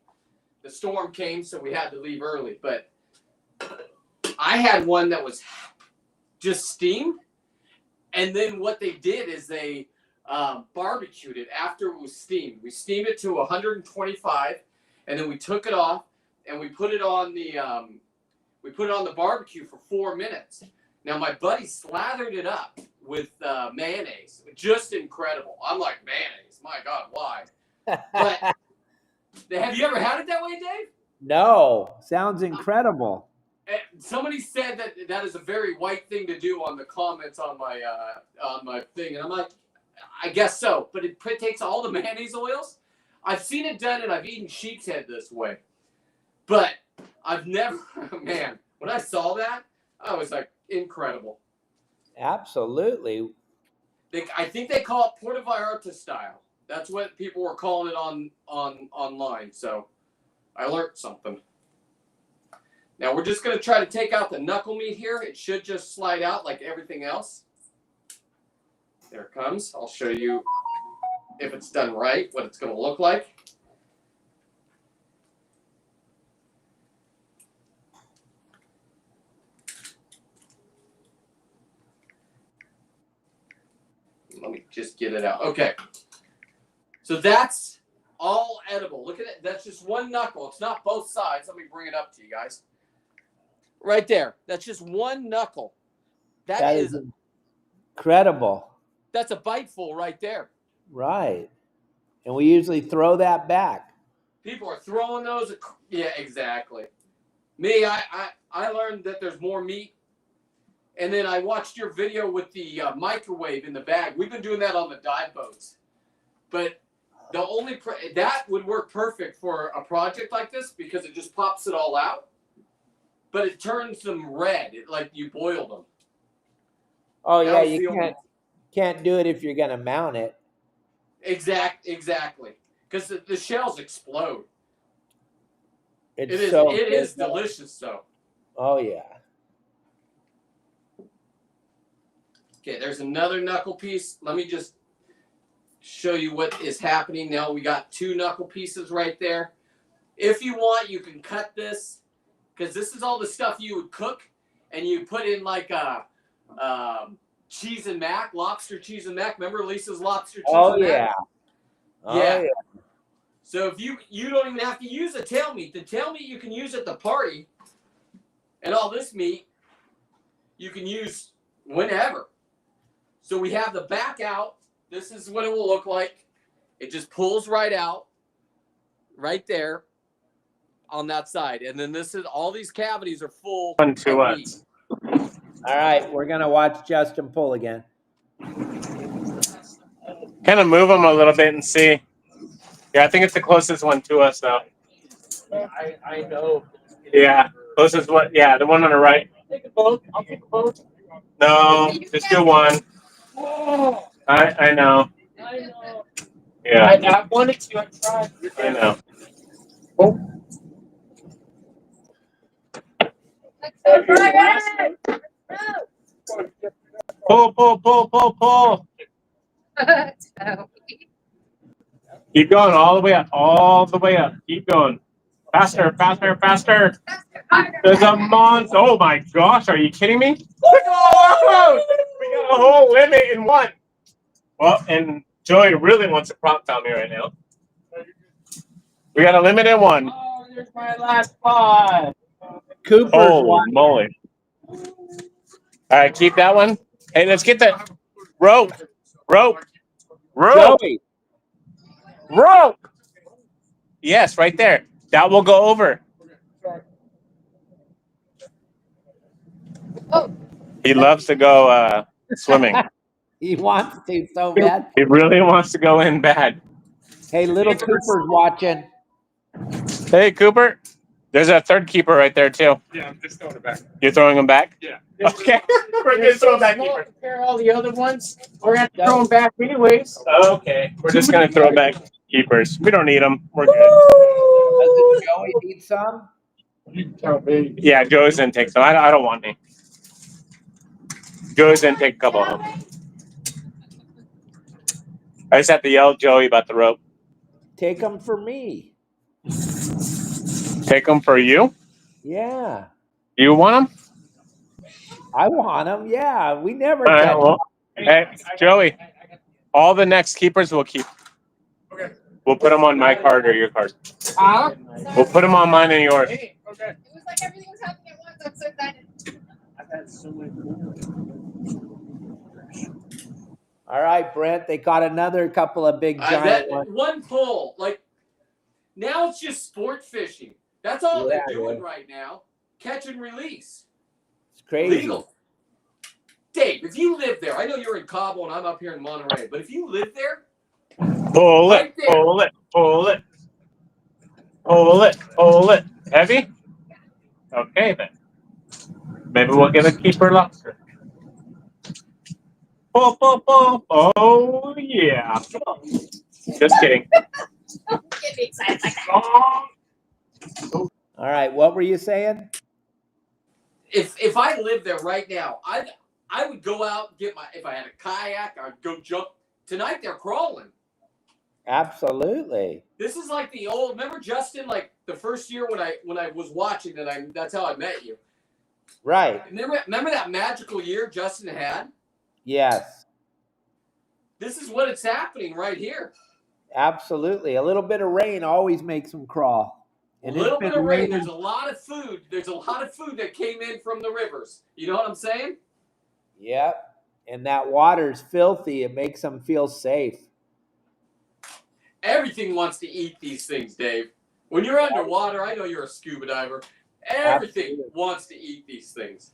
The storm came, so we had to leave early, but I had one that was just steamed, and then what they did is they barbecued it after it was steamed. We steamed it to 125, and then we took it off, and we put it on the barbecue for 4 minutes. Now my buddy slathered it up with mayonnaise, just incredible. I'm like, mayonnaise, my God, why? But have you ever had it that way, Dave? No, sounds incredible. Somebody said that is a very white thing to do on the comments on my thing, and I'm like, I guess so. But it takes all the mayonnaise oils. I've seen it done, and I've eaten sheep's head this way. But I've never, man, when I saw that, I was like, incredible. Absolutely. I think they call it Puerto Vallarta style. That's what people were calling it online. So I learned something. Now we're just going to try to take out the knuckle meat here. It should just slide out like everything else. There it comes. I'll show you if it's done right, what it's going to look like. Let me just get it out. Okay. So that's all edible. Look at it. That's just one knuckle. It's not both sides. Let me bring it up to you guys. Right there. That's just one knuckle. That is incredible. That's a bite full right there. Right. And we usually throw that back. People are throwing those. Yeah, exactly. Me, I learned that there's more meat. And then I watched your video with the microwave in the bag. We've been doing that on the dive boats. But the only that would work perfect for a project like this because it just pops it all out. But it turns them red, like you boiled them. Oh yeah, you can't do it if you're gonna mount it. Exactly. Because the shells explode. It is delicious though. Oh yeah. Okay, there's another knuckle piece. Let me just show you what is happening now. We got 2 knuckle pieces right there. If you want, you can cut this because this is all the stuff you would cook and you put in like a cheese and mac, lobster cheese and mac. Remember Lisa's lobster cheese and mac? Yeah. So if you don't even have to use the tail meat. The tail meat you can use at the party, and all this meat you can use whenever. So we have the back out. This is what it will look like. It just pulls right out, right there on that side. And then this is all these cavities are full of meat. All right, we're going to watch Justin pull again. Kind of move them a little bit and see. Yeah, I think it's the closest one to us, though. I know. Yeah, closest one. Yeah, the one on the right. Take a boat. I'll take a boat. No, just do one. I know. I know. Yeah. I wanted to. I tried. I know. Pull. Keep going all the way up. Keep going. Faster. There's a monster. Oh my gosh, are you kidding me? Whoa! We got a whole limit in one. Well, and Joey really wants to prop tell me right now. We got a limit in one. Here's my last pod. Cooper's Holy watching. moly. All right, keep that one. Hey, let's get the rope. Rope. Rope. Joey. Rope. Yes, right there. That will go over. Oh. He loves to go swimming. He wants to so bad. He really wants to go in bad. Hey, little Cooper's watching. Hey, Cooper. There's a third keeper right there, too. Yeah, I'm just throwing it back. You're throwing him back? Yeah. Okay. We're They're going to throw so him back, small keeper. compared to all the other ones. We're going to throw them back anyways. Okay. We're just going to throw back keepers. We don't need them. We're good. Doesn't Joey need some? Yeah, Joe's in take some. I don't want any. Joe's in take a couple of them. I just have to yell at Joey about the rope. Take them for me. Take them for you? Yeah. You want them? I want them. Yeah. We never All right, catch well, hey, Joey, all the next keepers we'll keep. Okay. We'll put them on my card or your card. Huh? We'll put them on mine and yours. Okay. It was like everything was happening at once. I'm so excited. I've had so many All right, Brent. They caught another couple of big giant ones. One pull, like now it's just sport fishing. That's all Yeah, they're doing yeah. right now. Catch and release. It's crazy. Legal. Dave, if you live there, I know you're in Cabo and I'm up here in Monterey, but if you live there, Pull right it, there. pull it, pull it. Pull it, pull it. Heavy? Okay, then. Maybe we'll get a keeper lobster. Pull, pull, pull. Oh, yeah. Just kidding. Don't get me excited like that. All right. What were you saying? If I lived there right now, I would go out and get if I had a kayak, I'd go jump. Tonight they're crawling. Absolutely. This is like the old. Remember Justin? Like the first year when I was watching, that's how I met you. Right. Remember that magical year Justin had? Yes. This is what it's happening right here. Absolutely. A little bit of rain always makes them crawl. A And little it's bit been of rain. raining- There's a lot of food. There's a lot of food that came in from the rivers. You know what I'm saying? Yep. And that water's filthy. It makes them feel safe. Everything wants to eat these things, Dave. When you're underwater, I know you're a scuba diver. Everything Absolutely. wants to eat these things.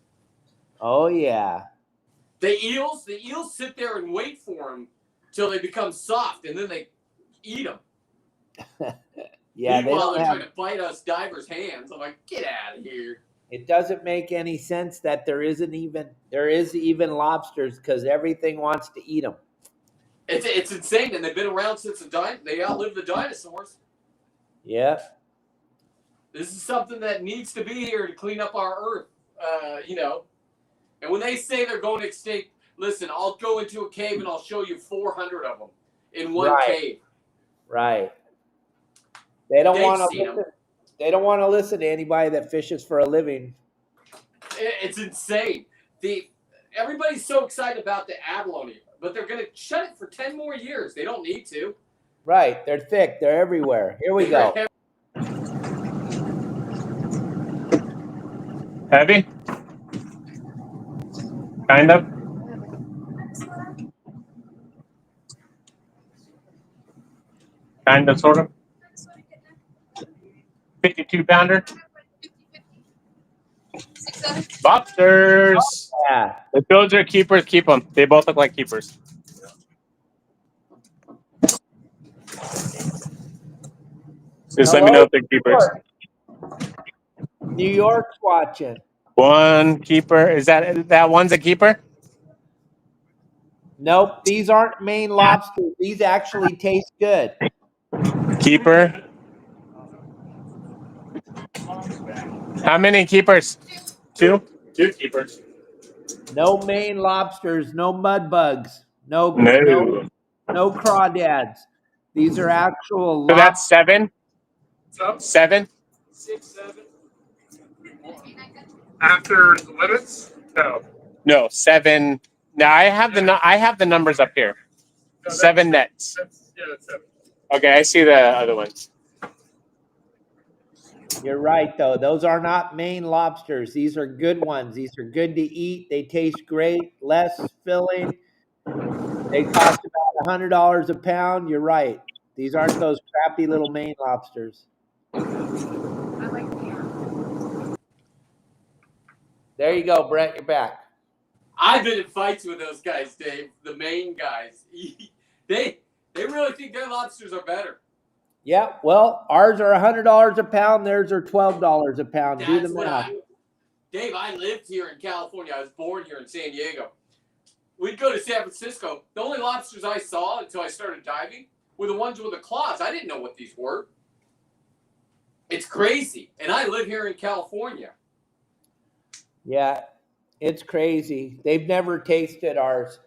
Oh, yeah. The eels sit there and wait for them till they become soft, and then they eat them. Yeah. Meanwhile, they're trying to bite us divers' hands. I'm like, get out of here. It doesn't make any sense that there is even lobsters because everything wants to eat them. It's insane, and they've been around since they outlived the dinosaurs. Yep. This is something that needs to be here to clean up our earth, you know. And when they say they're going extinct, listen, I'll go into a cave and I'll show you 400 of them in one cave. Right. They don't They've want to seen 'em. listen. They don't want to listen to anybody that fishes for a living. It's insane. Everybody's so excited about the abalone, but they're going to shut it for 10 more years. They don't need to. Right. They're thick. They're everywhere. Here we go. Heavy? Kind of. Kind of, sort of. 52-pounder. 6, 7. Lobsters. Yeah. If those are keepers, keep them. They both look like keepers. Just let me know if they're keepers. New York's watching. One keeper. Is that one's a keeper? Nope. These aren't Maine lobsters. These actually taste good. Keeper. How many keepers? Two? Two keepers. No Maine lobsters. No mud bugs. No crawdads. These are actual So lobsters. that's 7? 7? 6, 7. After the limits? No. No, 7. Now I have the numbers up here. No, 7 nets. That's 7. Okay, I see the other ones. You're right, though. Those are not Maine lobsters. These are good ones. These are good to eat. They taste great, less filling. They cost about $100 a pound. You're right. These aren't those crappy little Maine lobsters. I like the There you go, Brent. You're back. I've been in fights with those guys, Dave. The Maine guys. They really think their lobsters are better. Yeah, well, ours are $100 a pound. Theirs are $12 a pound. Do the That's what math. Dave, I lived here in California. I was born here in San Diego. We'd go to San Francisco. The only lobsters I saw until I started diving were the ones with the claws. I didn't know what these were. It's crazy. And I live here in California. Yeah, it's crazy. They've never tasted ours.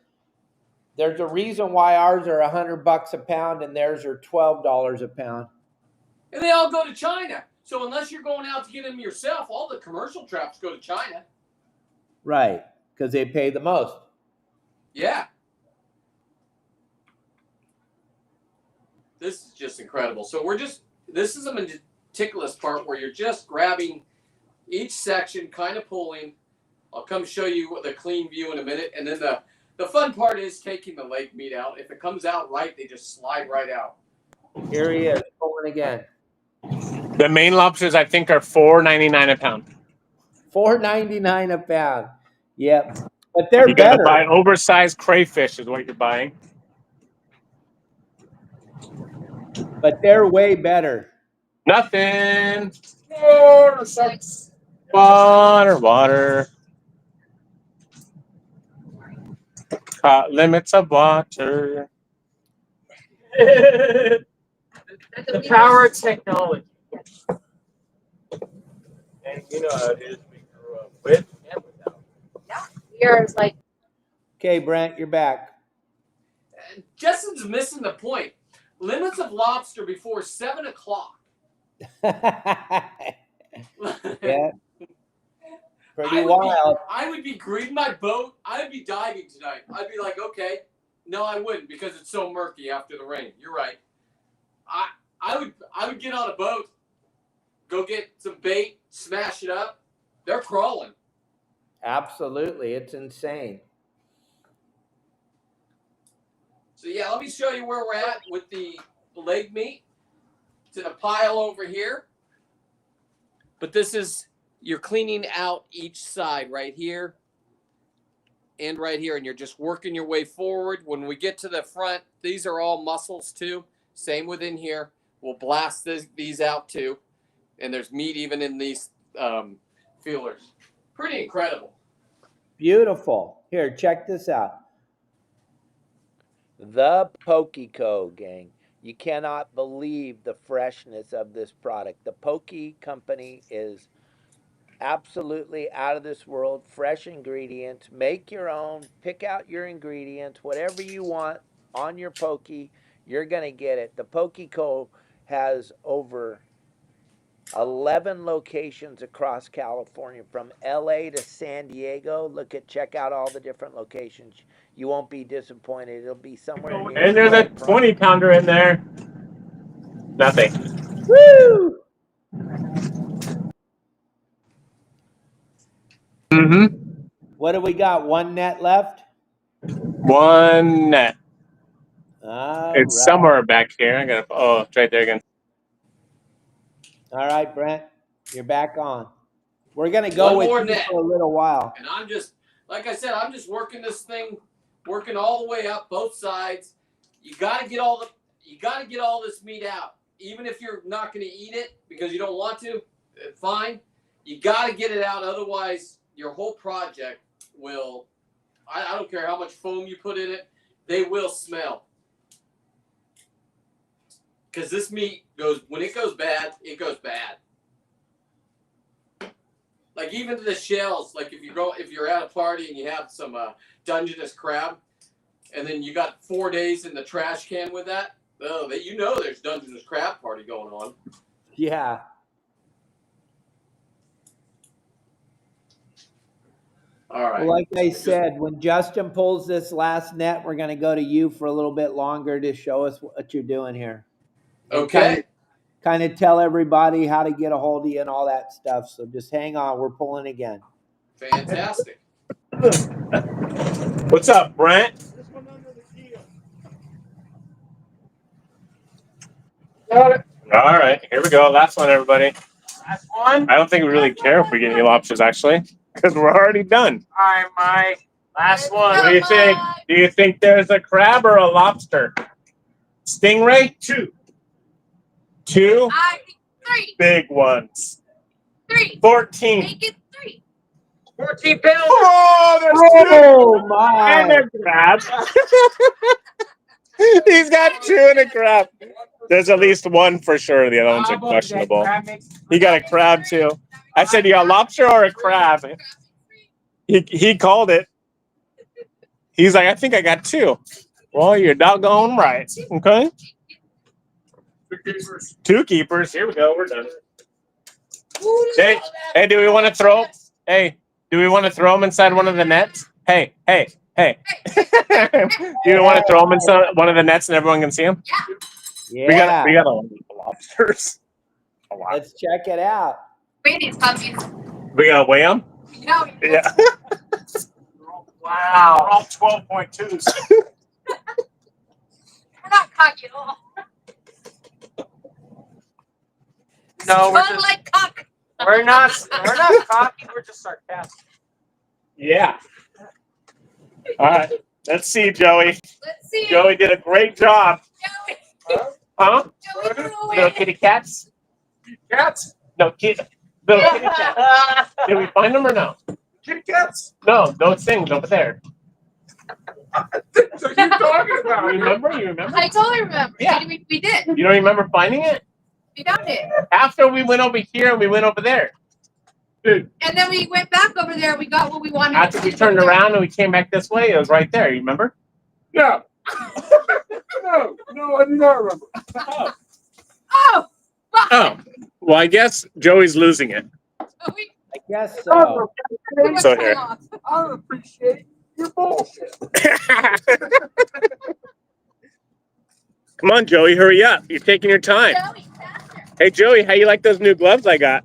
There's a reason why ours are $100 a pound and theirs are $12 a pound. And they all go to China. So unless you're going out to get them yourself, all the commercial traps go to China. Right, because they pay the most. Yeah. This is just incredible. So this is a meticulous part where you're just grabbing each section, kind of pulling. I'll come show you the clean view in a minute. And then the fun part is taking the leg meat out. If it comes out right, they just slide right out. Here he is, pulling again. The Maine lobsters, I think, are $4.99 a pound. $4.99 a pound. Yep. But they're you better. Buy oversized crayfish is what you're buying. But they're way better. Nothing. Water sucks. Water. Limits of water. The power of technology. And you know how it is. We grew up with and without. Yeah. Yours like. Okay, Brent, you're back. Justin's missing the point. Limits of lobster before 7 o'clock. Yeah. Pretty wild. I would be greeting my boat. I would be diving tonight. I'd be like, okay. No, I wouldn't because it's so murky after the rain. You're right. I would get on a boat, go get some bait, smash it up. They're crawling. Absolutely. It's insane. So yeah, let me show you where we're at with the leg meat. It's in a pile over here. But this is, you're cleaning out each side right here and right here, and you're just working your way forward. When we get to the front, these are all muscles too. Same within here. We'll blast these out too. And there's meat even in these feelers. Pretty incredible. Beautiful. Here, check this out. The Pokeco, gang. You cannot believe the freshness of this product. The Poke Company is absolutely out of this world. Fresh ingredients. Make your own. Pick out your ingredients. Whatever you want on your Poke, you're going to get it. The Pokeco has over 11 locations across California, from LA to San Diego. Check out all the different locations. You won't be disappointed. It'll be somewhere near. And there's a 20-pounder in there. Nothing. Woo! What do we got? One net left? One net. It's somewhere back here. It's right there again. All right, Brent, you're back on. We're gonna go with you for a little while. And I'm just, like I said, I'm just working this thing, working all the way up both sides. You gotta get all this meat out. Even if you're not gonna eat it because you don't want to, fine. You gotta get it out, otherwise your whole project will, I don't care how much foam you put in it, they will smell. Because this meat when it goes bad, it goes bad. Like even the shells, like if you're at a party and you have some Dungeness crab, and then you got 4 days in the trash can with that, there's Dungeness crab party going on. Yeah. All right. Well, like I said, when Justin pulls this last net, we're going to go to you for a little bit longer to show us what you're doing here. Okay. kind of tell everybody how to get a hold of you and all that stuff. So just hang on. We're pulling again. Fantastic. What's up, Brent? Got it. All right, here we go. Last one, everybody. Last one? I don't think we really care if we get any lobsters, actually, because we're already done. All right, Mike. Last one. What do you think? Do you think there's a crab or a lobster? Stingray? 2. 2? I think 3. Big ones. 3. 14. Make it 3. 14 pounds. Oh, there's 2. Oh, my. And a crab. He's got 2 and a crab. There's at least 1 for sure. The other ones are questionable. He got a crab too. I said, you got lobster or a crab? He called it. He's like, I think I got 2. Well, you're doggone right. Okay. 2 keepers. Here we go. We're done. Hey, do we want to throw? Hey, do we want to throw them inside one of the nets? Hey. Do you want to throw them inside one of the nets and everyone can see them? Yeah. We got a lot of lobsters. A lot. Let's check it out. Weigh these puppies. We gotta weigh them? No. Yeah. Wow. We're all 12.2s. We're not cocky at all. No, Fun like cock. we're not cocky. We're just sarcastic. Yeah. All right. Let's see, Joey. Let's see. Joey did a great job. Joey. Huh? Joey threw Little away. kitty cats? Cats? No, little kitty cats. Did we find them or no? Kitty cats? No, those things over there. What are you talking about? You remember? I totally remember. Yeah. We did. You don't remember finding it? We found it. After we went over here and we went over there. Dude, And then we went back over there. We got what we wanted. after we turned around and we came back this way, it was right there. You remember? Yeah. No, I do not remember. Oh. Oh, well, I guess Joey's losing it. We, I guess so. So here. off. I don't appreciate your bullshit. Come on, Joey, hurry up. You're taking your time. Joey, faster. Hey, Joey, how you like those new gloves I got?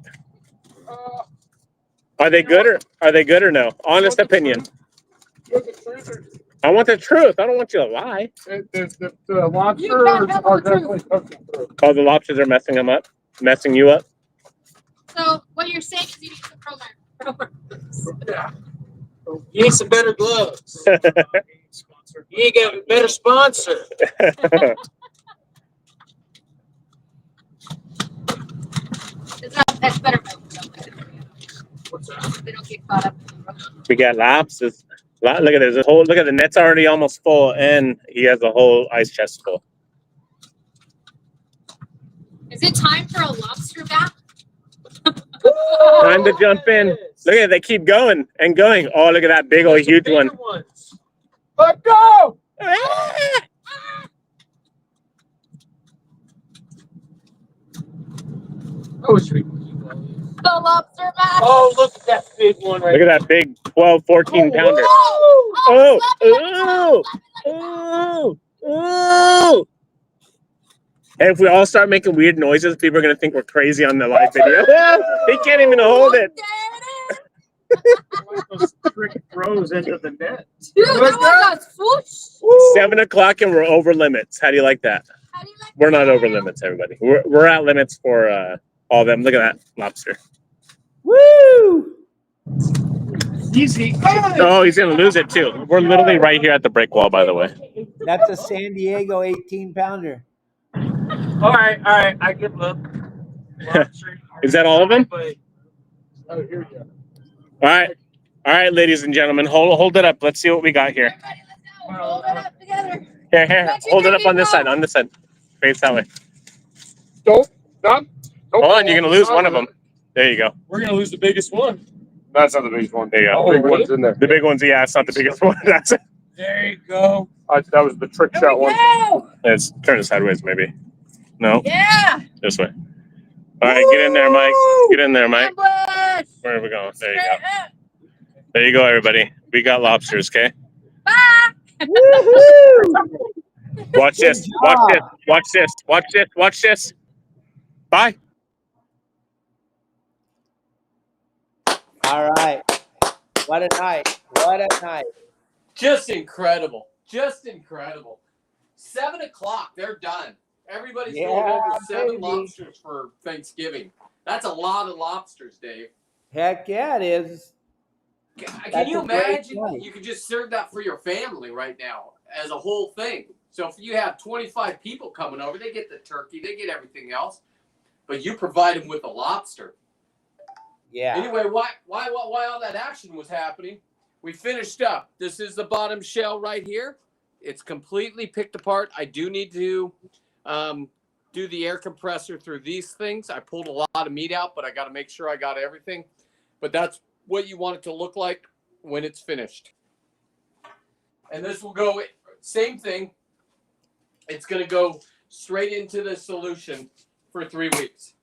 Are they good or no? Honest opinion. I want the truth. I don't want you to lie. The lobsters are definitely cooking through. Oh, the lobsters are messing you up. So what you're saying is you need some Promar. Yeah. You need some better gloves. You need to get a better sponsor. That's better. What's that? They don't get caught up. We got lobsters. Look at this. Look at the net's already almost full, and he has a whole ice chest full. Is it time for a lobster bath? Time to jump in. Look at it. They keep going and going. Oh, look at that big old huge one. Let go! Oh, sweet. The lobster bath. Oh, look at that big one right Look at that big 12, 14 pounder. Oh, oh. And if we all start making weird noises, people are going to think we're crazy on the live video. They can't even hold it. Those trick throws into the net. Dude, that was a 7 o'clock and we're over limits. How do you like that? How do you like We're not that? over limits, everybody. We're at limits for all of them. Look at that lobster. Woo! Easy. Oh, he's going to lose it too. We're literally right here at the break wall, by the way. That's a San Diego 18-pounder. All right. I give up. Is that all of them? Oh, here you go. All right, ladies and gentlemen, hold it up. Let's see what we got here. Everybody, let's go. Hold it up together. Here. Hold it up on this side. Face that way. Don't. Hold on, you're gonna lose one of them. There you go. We're gonna lose the biggest one. That's not the biggest one. There you go. Oh, big one's in there. The big one's, yeah, it's not the biggest one. That's it. There you go. That was the trick shot one. Go. Let's turn it sideways, maybe. No, Yeah. this way. All right, get in there, Mike. Get in there, Mike. Ambush. Where are we going? There you go. There you go, everybody. We got lobsters, okay? Bye. Watch this. Watch this. Watch this. Watch this. Watch this. Bye. All right. What a night. What a night. Just incredible. Just incredible. 7 o'clock, they're done. Everybody's going home with 7 lobsters for Thanksgiving. That's a lot of lobsters, Dave. Heck yeah, it is. Can you imagine you could just serve that for your family right now as a whole thing? So if you have 25 people coming over, they get the turkey, they get everything else, but you provide them with a lobster. Yeah. Anyway, why all that action was happening, we finished up. This is the bottom shell right here. It's completely picked apart. I do need to do the air compressor through these things. I pulled a lot of meat out, but I got to make sure I got everything. But that's what you want it to look like when it's finished. And this will go, same thing. It's going to go straight into the solution for 3 weeks.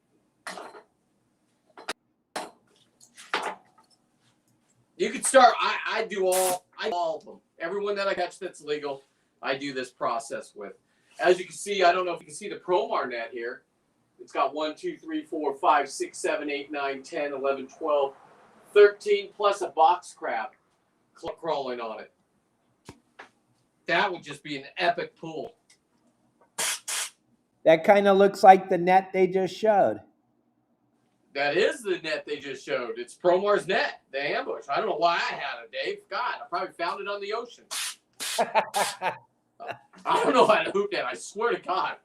You could start, I do all of them. Everyone that I catch that's legal, I do this process with. As you can see, I don't know if you can see the Promar net here. It's got 1, 2, 3, 4, 5, 6, 7, 8, 9, 10, 11, 12, 13, plus a box crab crawling on it. That would just be an epic pool. That kind of looks like the net they just showed. That is the net they just showed. It's Promar's net, the ambush. I don't know why I had it, Dave. God, I probably found it on the ocean. I don't know how to hoop that. I swear to God.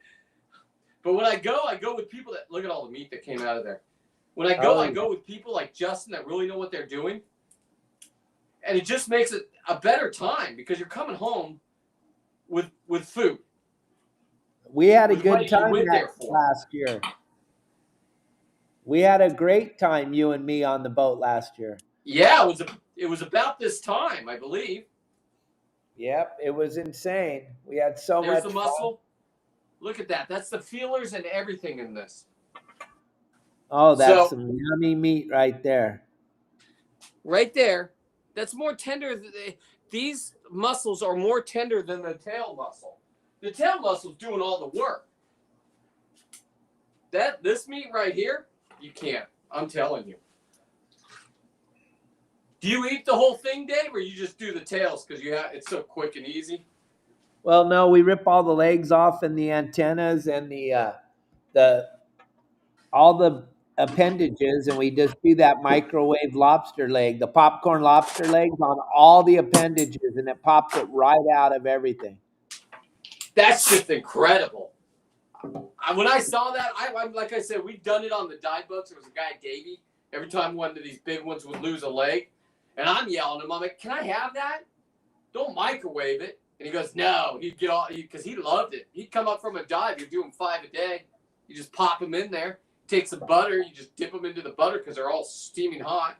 But when I go with people that look at all the meat that came out of there. When I go, I go with people like Justin that really know what they're doing. And it just makes it a better time because you're coming home with food. We had a good time last year. We had a great time, you and me, on the boat last year. Yeah, it was about this time, I believe. Yep, it was insane. We had so much fun. There's the muscle. Look at that. That's the feelers and everything in this. Oh, that's some yummy meat right there. Right there. That's more tender. These muscles are more tender than the tail muscle. The tail muscle's doing all the work. This meat right here, you can't. I'm telling you. Do you eat the whole thing, Dave, or you just do the tails because it's so quick and easy? Well, no, we rip all the legs off and the antennas and all the appendages, and we just do that microwave lobster leg, the popcorn lobster legs on all the appendages, and it pops it right out of everything. That's just incredible. When I saw that, like I said, we've done it on the dive boats. There was a guy, Davey. Every time one of these big ones would lose a leg, and I'm yelling at him. I'm like, "Can I have that? Don't microwave it." And he goes, "No." He'd get all because he loved it. He'd come up from a dive. You're doing 5 a day. You just pop them in there. Take some butter. You just dip them into the butter because they're all steaming hot.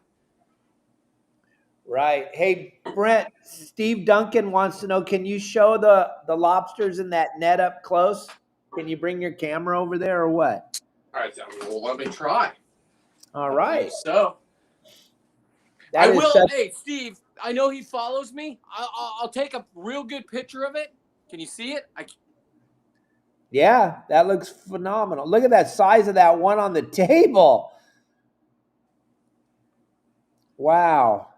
Right. Hey, Brent, Steve Duncan wants to know, can you show the lobsters in that net up close? Can you bring your camera over there or what? All right. Well, let me try. All right. So I will. Hey, Steve, I know he follows me. I'll take a real good picture of it. Can you see it? Yeah, that looks phenomenal. Look at that size of that one on the table. Wow.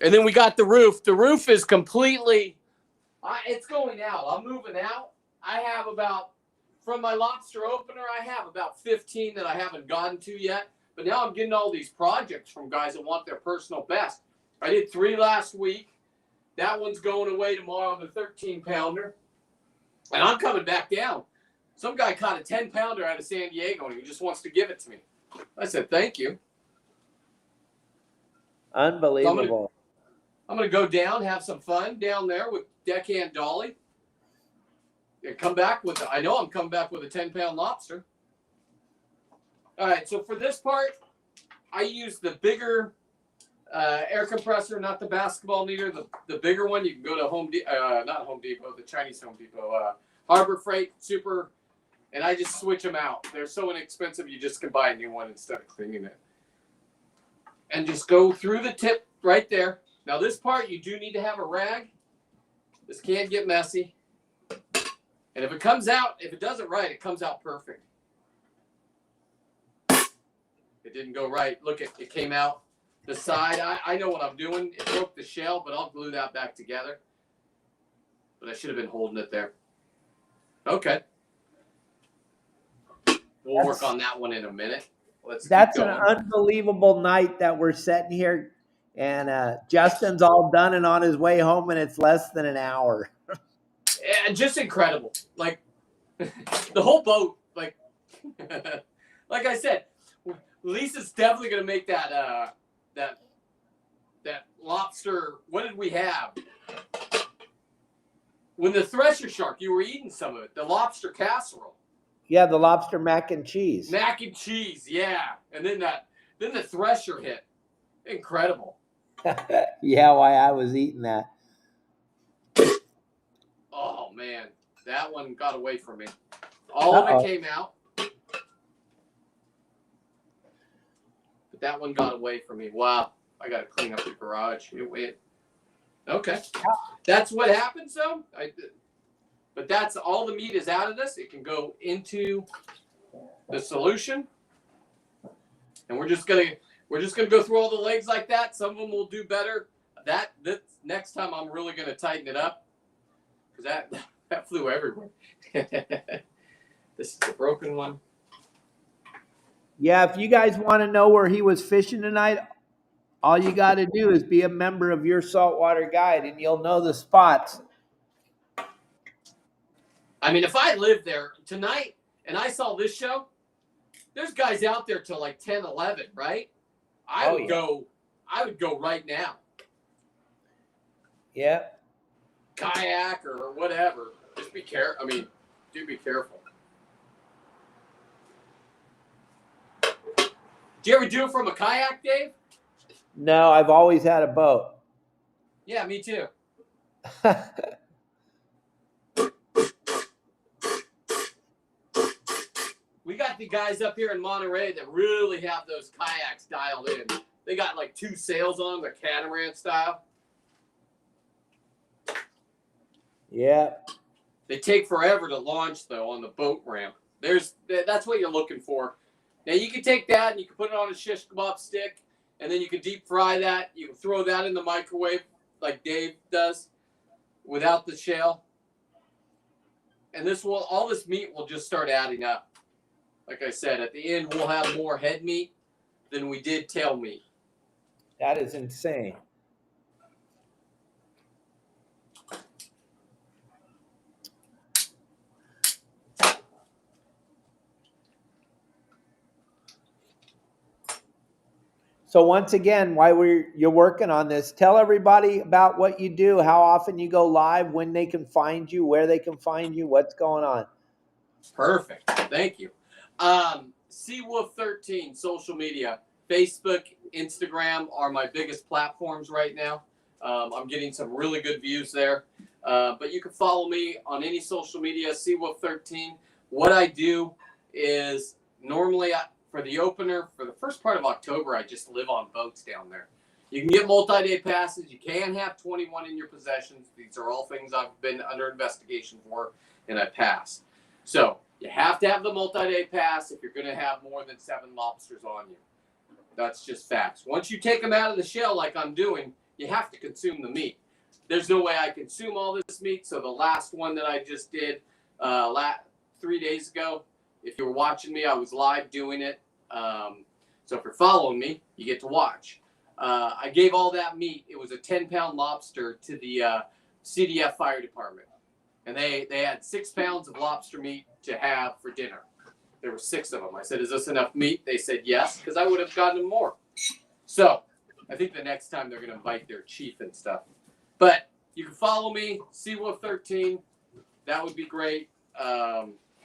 And then we got the roof. The roof is completely, it's going out. I'm moving out. I have from my lobster opener, I have about 15 that I haven't gotten to yet. But now I'm getting all these projects from guys that want their personal best. I did 3 last week. That one's going away tomorrow on the 13-pounder. And I'm coming back down. Some guy caught a 10-pounder out of San Diego, and he just wants to give it to me. I said, thank you. Unbelievable. I'm going to go down, have some fun down there with Deckhand Dolly. And come back with, I know I'm coming back with a 10-pound lobster. All right, so for this part, I use the bigger air compressor, not the basketball meter, the bigger one. You can go to not Home Depot, the Chinese Home Depot, Harbor Freight, Super, and I just switch them out. They're so inexpensive, you just can buy a new one instead of cleaning it. And just go through the tip right there. Now this part, you do need to have a rag. This can get messy. And if it comes out, if it does it right, it comes out perfect. It didn't go right. Look, it came out the side. I know what I'm doing. It broke the shell, but I'll glue that back together. But I should have been holding it there. Okay. We'll work on that one in a minute. That's an unbelievable night that we're setting here. And Justin's all done and on his way home, and it's less than an hour. And just incredible. Like, the whole boat, like, like I said, Lisa's definitely going to make that lobster. What did we have? When the thresher shark, you were eating some of it. The lobster casserole. Yeah, the lobster mac and cheese. Mac and cheese, yeah. And then the thresher hit. Incredible. Yeah, why I was eating that. Oh man, that one got away from me. All of it came out. But that one got away from me. Wow. I gotta clean up the garage. Okay. That's what happens though. But that's all the meat is out of this. It can go into the solution. And we're just gonna go through all the legs like that. Some of them will do better. This next time I'm really gonna tighten it up. Because that flew everywhere. This is the broken one. Yeah, if you guys want to know where he was fishing tonight, all you got to do is be a member of Your Saltwater Guide, and you'll know the spots. I mean, if I lived there tonight and I saw this show, there's guys out there till like 10, 11, right? I would go right now. Yeah. Kayak or whatever. Just be careful. I mean, do be careful. Do you ever do it from a kayak, Dave? No, I've always had a boat. Yeah, me too. We got the guys up here in Monterey that really have those kayaks dialed in. They got like 2 sails on, the catamaran style. Yeah. They take forever to launch, though, on the boat ramp. That's what you're looking for. Now, you can take that and you can put it on a shish kebab stick, and then you can deep fry that. You can throw that in the microwave like Dave does without the shell. And all this meat will just start adding up. Like I said, at the end, we'll have more head meat than we did tail meat. That is insane. So once again, while you're working on this, tell everybody about what you do, how often you go live, when they can find you, where they can find you, what's going on. Perfect. Thank you. Wolf13 social media, Facebook, Instagram are my biggest platforms right now. I'm getting some really good views there. But you can follow me on any social media, Wolf13. What I do is normally for the opener, for the first part of October, I just live on boats down there. You can get multi-day passes. You can have 21 in your possessions. These are all things I've been under investigation for, and I passed. So you have to have the multi-day pass if you're going to have more than 7 lobsters on you. That's just facts. Once you take them out of the shell like I'm doing, you have to consume the meat. There's no way I consume all this meat, so the last one that I just did 3 days ago, if you were watching me, I was live doing it. So if you're following me, you get to watch. I gave all that meat. It was a 10-pound lobster to the CDF fire department. And they had 6 pounds of lobster meat to have for dinner. There were 6 of them. I said, is this enough meat? They said yes, because I would have gotten more. So I think the next time they're going to invite their chief and stuff. But you can follow me, Wolf13. That would be great.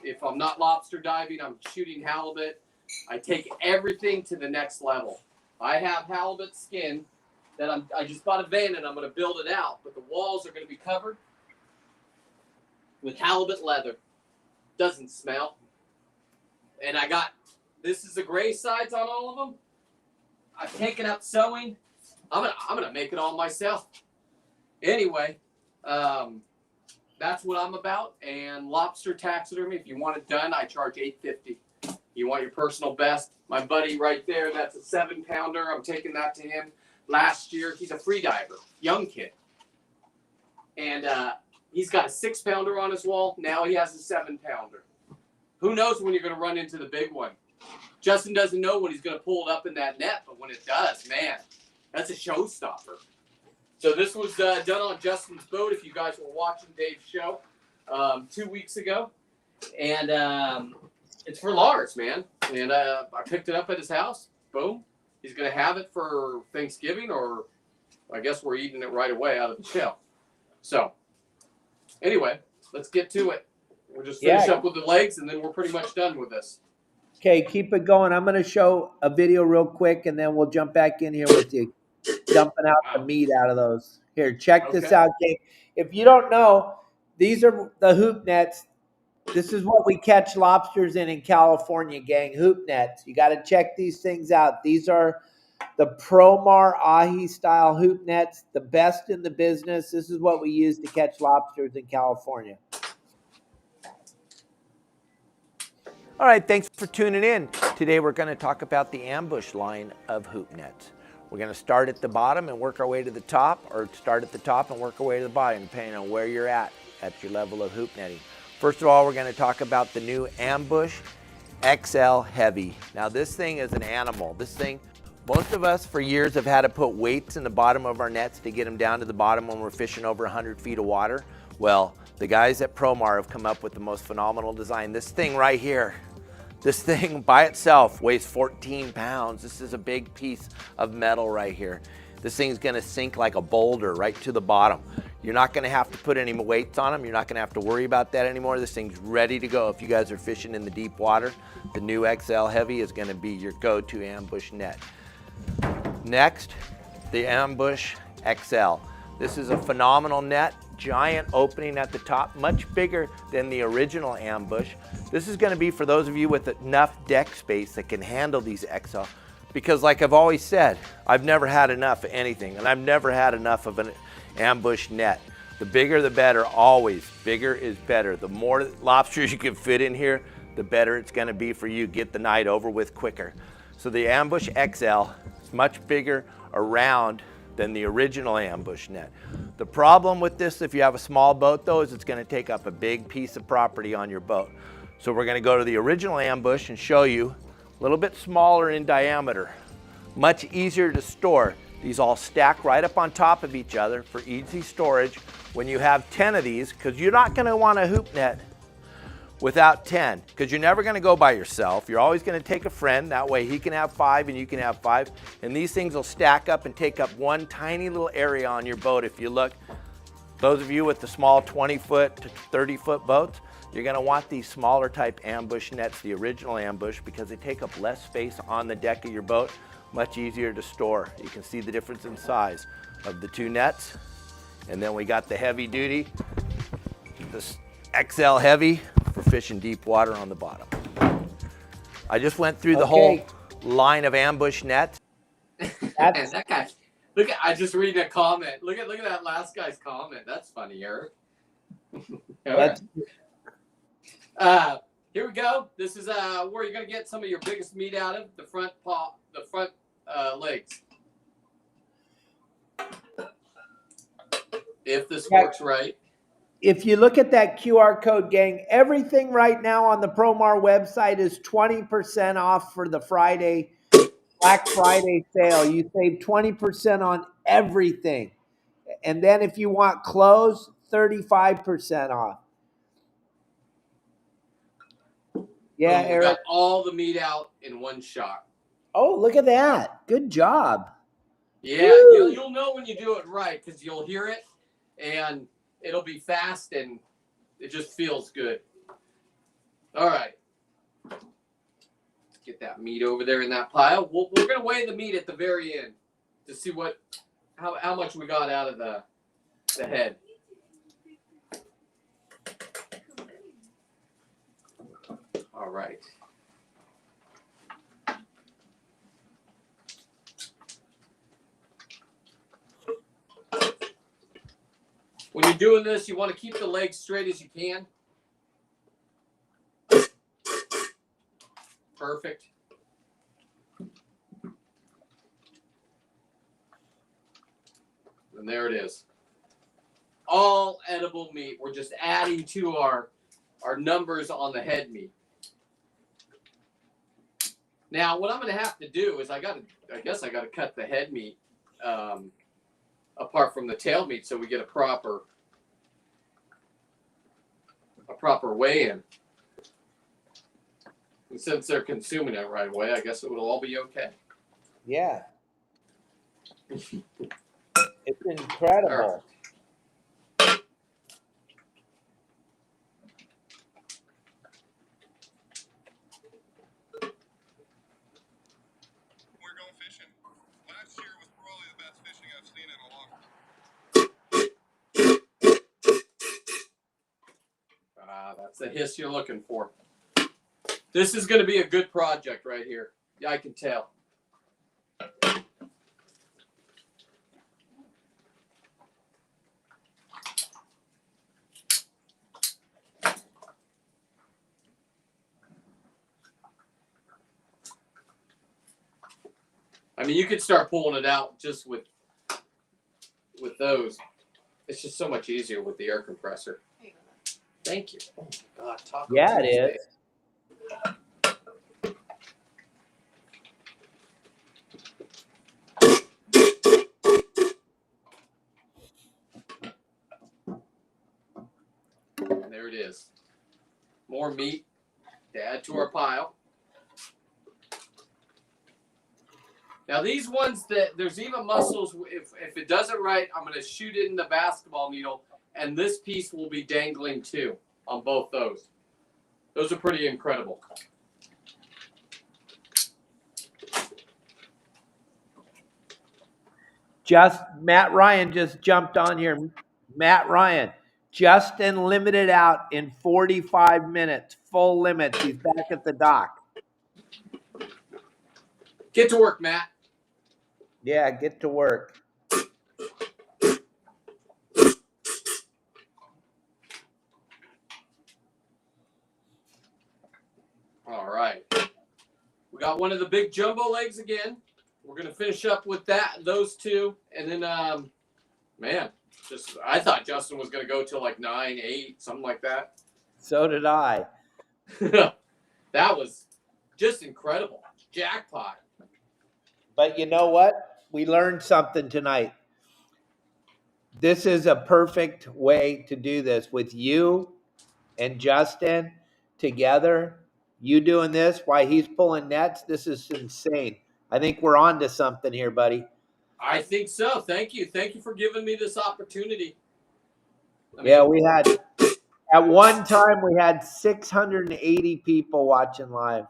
If I'm not lobster diving, I'm shooting halibut. I take everything to the next level. I have halibut skin that I just bought a van and I'm going to build it out. But the walls are going to be covered with halibut leather. Doesn't smell. And this is the gray sides on all of them. I've taken up sewing. I'm gonna make it all myself. Anyway, that's what I'm about. And lobster taxidermy, if you want it done, I charge $8.50. You want your personal best. My buddy right there, that's a 7-pounder. I'm taking that to him last year. He's a free diver, young kid. And he's got a 6-pounder on his wall. Now he has a 7-pounder. Who knows when you're going to run into the big one? Justin doesn't know when he's going to pull it up in that net, but when it does, man, that's a showstopper. So this was done on Justin's boat, if you guys were watching Dave's show 2 weeks ago. And it's for Lars, man. And I picked it up at his house. Boom. He's going to have it for Thanksgiving, or I guess we're eating it right away out of the shell. So anyway, let's get to it. We'll just finish up with the legs, and then we're pretty much done with this. Okay, keep it going. I'm going to show a video real quick, and then we'll jump back in here with you, dumping out the meat out of those. Here, check this out, gang. If you don't know, these are the hoop nets. This is what we catch lobsters in California, gang. Hoop nets. You got to check these things out. These are the Promar Ahi style hoop nets, the best in the business. This is what we use to catch lobsters in California. All right, thanks for tuning in. Today we're going to talk about the ambush line of hoop nets. We're going to start at the bottom and work our way to the top, or start at the top and work our way to the bottom, depending on where you're at your level of hoop netting. First of all, we're going to talk about the new Ambush XL Heavy. Now this thing is an animal. This thing, most of us for years have had to put weights in the bottom of our nets to get them down to the bottom when we're fishing over 100 feet of water. Well, the guys at Promar have come up with the most phenomenal design. This thing right here, this thing by itself weighs 14 pounds. This is a big piece of metal right here. This thing's gonna sink like a boulder right to the bottom. You're not gonna have to put any weights on them. You're not gonna have to worry about that anymore. This thing's ready to go. If you guys are fishing in the deep water, the new XL Heavy is gonna be your go-to ambush net. Next, the Ambush XL. This is a phenomenal net. Giant opening at the top, much bigger than the original Ambush. This is going to be for those of you with enough deck space that can handle these XL, because like I've always said, I've never had enough of anything, and I've never had enough of an ambush net. The bigger the better, always. Bigger is better. The more lobsters you can fit in here, the better it's going to be for you. Get the night over with quicker. So the Ambush XL is much bigger around than the original ambush net. The problem with this, if you have a small boat though, is it's going to take up a big piece of property on your boat. So we're going to go to the original ambush and show you a little bit smaller in diameter, much easier to store. These all stack right up on top of each other for easy storage. When you have 10 of these, because you're not going to want a hoop net without 10, because you're never going to go by yourself. You're always going to take a friend. That way he can have 5 and you can have 5. And these things will stack up and take up one tiny little area on your boat. If you look, those of you with the small 20-foot to 30-foot boats, you're going to want these smaller type ambush nets, the original ambush, because they take up less space on the deck of your boat, much easier to store. You can see the difference in size of the two nets. And then we got the heavy duty, this XL Heavy, for fishing deep water on the bottom. I just went through the whole line of ambush nets. Man, that guy, look at, I just read a comment. Look at that last guy's comment. That's funny, Eric. Right. Here we go. This is where you're gonna get some of your biggest meat out of, the front paw, the front legs. If this works right. If you look at that QR code, gang, everything right now on the Promar website is 20% off for the Black Friday sale. You save 20% on everything. And then if you want clothes, 35% off. Yeah, we Eric. got all the meat out in one shot. Oh, look at that. Good job. Yeah, you'll know when you do it right, because you'll hear it and it'll be fast and it just feels good. All right. Get that meat over there in that pile. We're going to weigh the meat at the very end to see how much we got out of the head. All right. When you're you're doing this, you want to keep the legs straight as you can. Perfect. And there it is. All edible meat. We're just adding to our numbers on the head meat. Now, what I'm going to have to do is I guess I got to cut the head meat apart from the tail meat so we get a proper weigh-in. And since they're consuming it right away, I guess it will all be okay. Yeah. It's incredible. We're going fishing. Last year was probably the best fishing I've seen in a long time. That's the hiss you're looking for. This is going to be a good project right here. Yeah, I can tell. I mean, you could start pulling it out just with those. It's just so much easier with the air compressor. Thank you. Oh my God, yeah, it is. And there it is. More meat to add to our pile. Now these ones that there's even muscles, if it does it right, I'm going to shoot it in the basketball needle, and this piece will be dangling too on both those. Those are pretty incredible. Matt Ryan just jumped on here. Matt Ryan, Justin limited out in 45 minutes, full limits. He's back at the dock. Get to work, Matt. Yeah, get to work. All right. We got one of the big jumbo legs again. We're going to finish up with those two. And then, man, I thought Justin was going to go till like 9, 8, something like that. So did I. That was just incredible. Jackpot. But you know what? We learned something tonight. This is a perfect way to do this with you and Justin together. You doing this while he's pulling nets. This is insane. I think we're on to something here, buddy. I think so. Thank you. Thank you for giving me this opportunity. We had, at one time, we had 680 people watching live.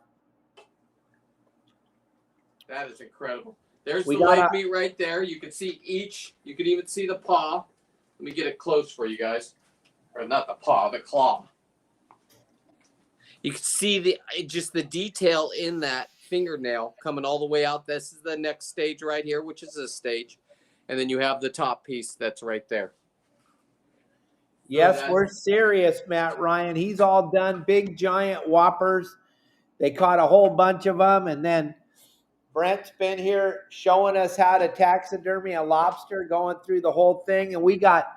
That is incredible. There's the leg meat right there. You can see each. You can even see the paw. Let me get it close for you guys. Or not the paw, the claw. You can see the detail in that fingernail coming all the way out. This is the next stage right here, which is this stage. And then you have the top piece that's right there. Yes, we're serious, Matt Ryan. He's all done. Big, giant whoppers. They caught a whole bunch of them. And then Brent's been here showing us how to taxidermy a lobster, going through the whole thing. And we got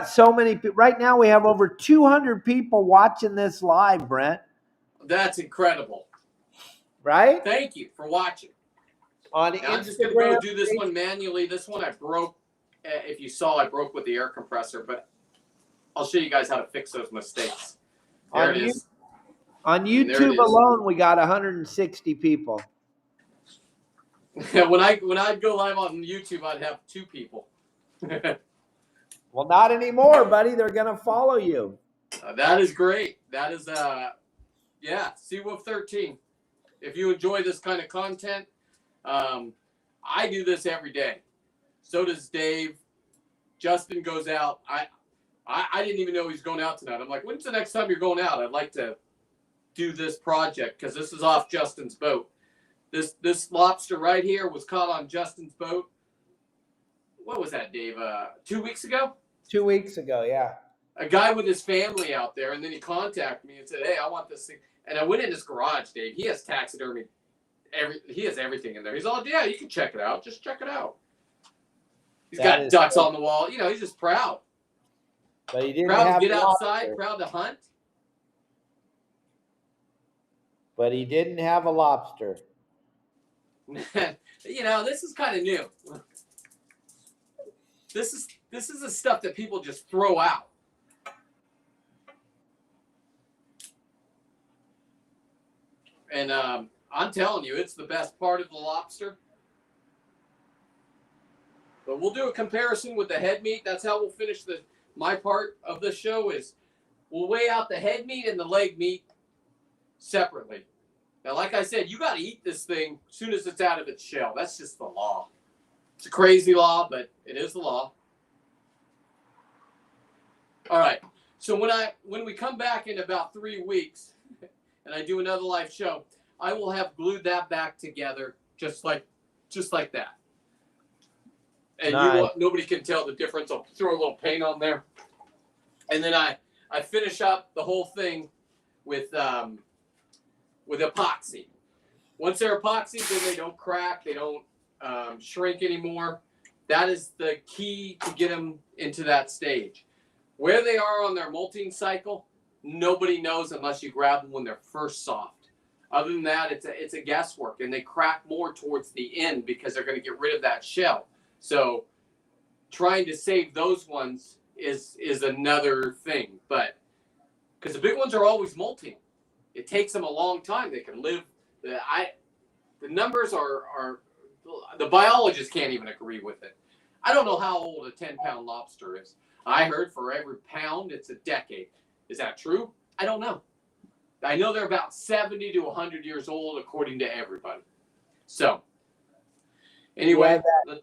so many people. Right now we have over 200 people watching this live, Brent. That's incredible. Right? Thank you for watching. I'm just going to go do this one manually. This one I broke. If you saw, I broke with the air compressor. But I'll show you guys how to fix those mistakes. There it is. On YouTube alone, we got 160 people. When I'd go live on YouTube, I'd have 2 people. Well, not anymore, buddy. They're going to follow you. That is great. That is, Seawolf 13. If you enjoy this kind of content, I do this every day. So does Dave. Justin goes out. I didn't even know he's going out tonight. I'm like, when's the next time you're going out? I'd like to do this project because this is off Justin's boat. This lobster right here was caught on Justin's boat. What was that, Dave? 2 weeks ago? 2 weeks ago, yeah. A guy with his family out there, and then he contacted me and said, "Hey, I want this thing." And I went in his garage, Dave. He has taxidermy. He has everything in there. He's all, "Yeah, you can check it out. Just check it out." He's got ducks on the wall. You know, he's just proud. But he didn't proud have to get lobster. outside, proud to hunt. But he didn't have a lobster. You know, this is kind of new. This is the stuff that people just throw out. And I'm telling you, it's the best part of the lobster. But we'll do a comparison with the head meat. That's how we'll finish my part of the show is we'll weigh out the head meat and the leg meat separately. Now, like I said, you got to eat this thing as soon as it's out of its shell. That's just the law. It's a crazy law, but it is the law. All right. So when we come back in about 3 weeks and I do another live show, I will have glued that back together just like that. And nice. Nobody can tell the difference. I'll throw a little paint on there. And then I finish up the whole thing with epoxy. Once they're epoxy, then they don't crack. They don't shrink anymore. That is the key to get them into that stage. Where they are on their molting cycle, nobody knows unless you grab them when they're first soft. Other than that, it's a guesswork, and they crack more towards the end because they're going to get rid of that shell. So trying to save those ones is another thing. But because the big ones are always molting. It takes them a long time. They can live. The numbers are the biologists can't even agree with it. I don't know how old a 10-pound lobster is. I heard for every pound, it's a decade. Is that true? I don't know. I know they're about 70 to 100 years old, according to everybody. So, anyway. Yeah,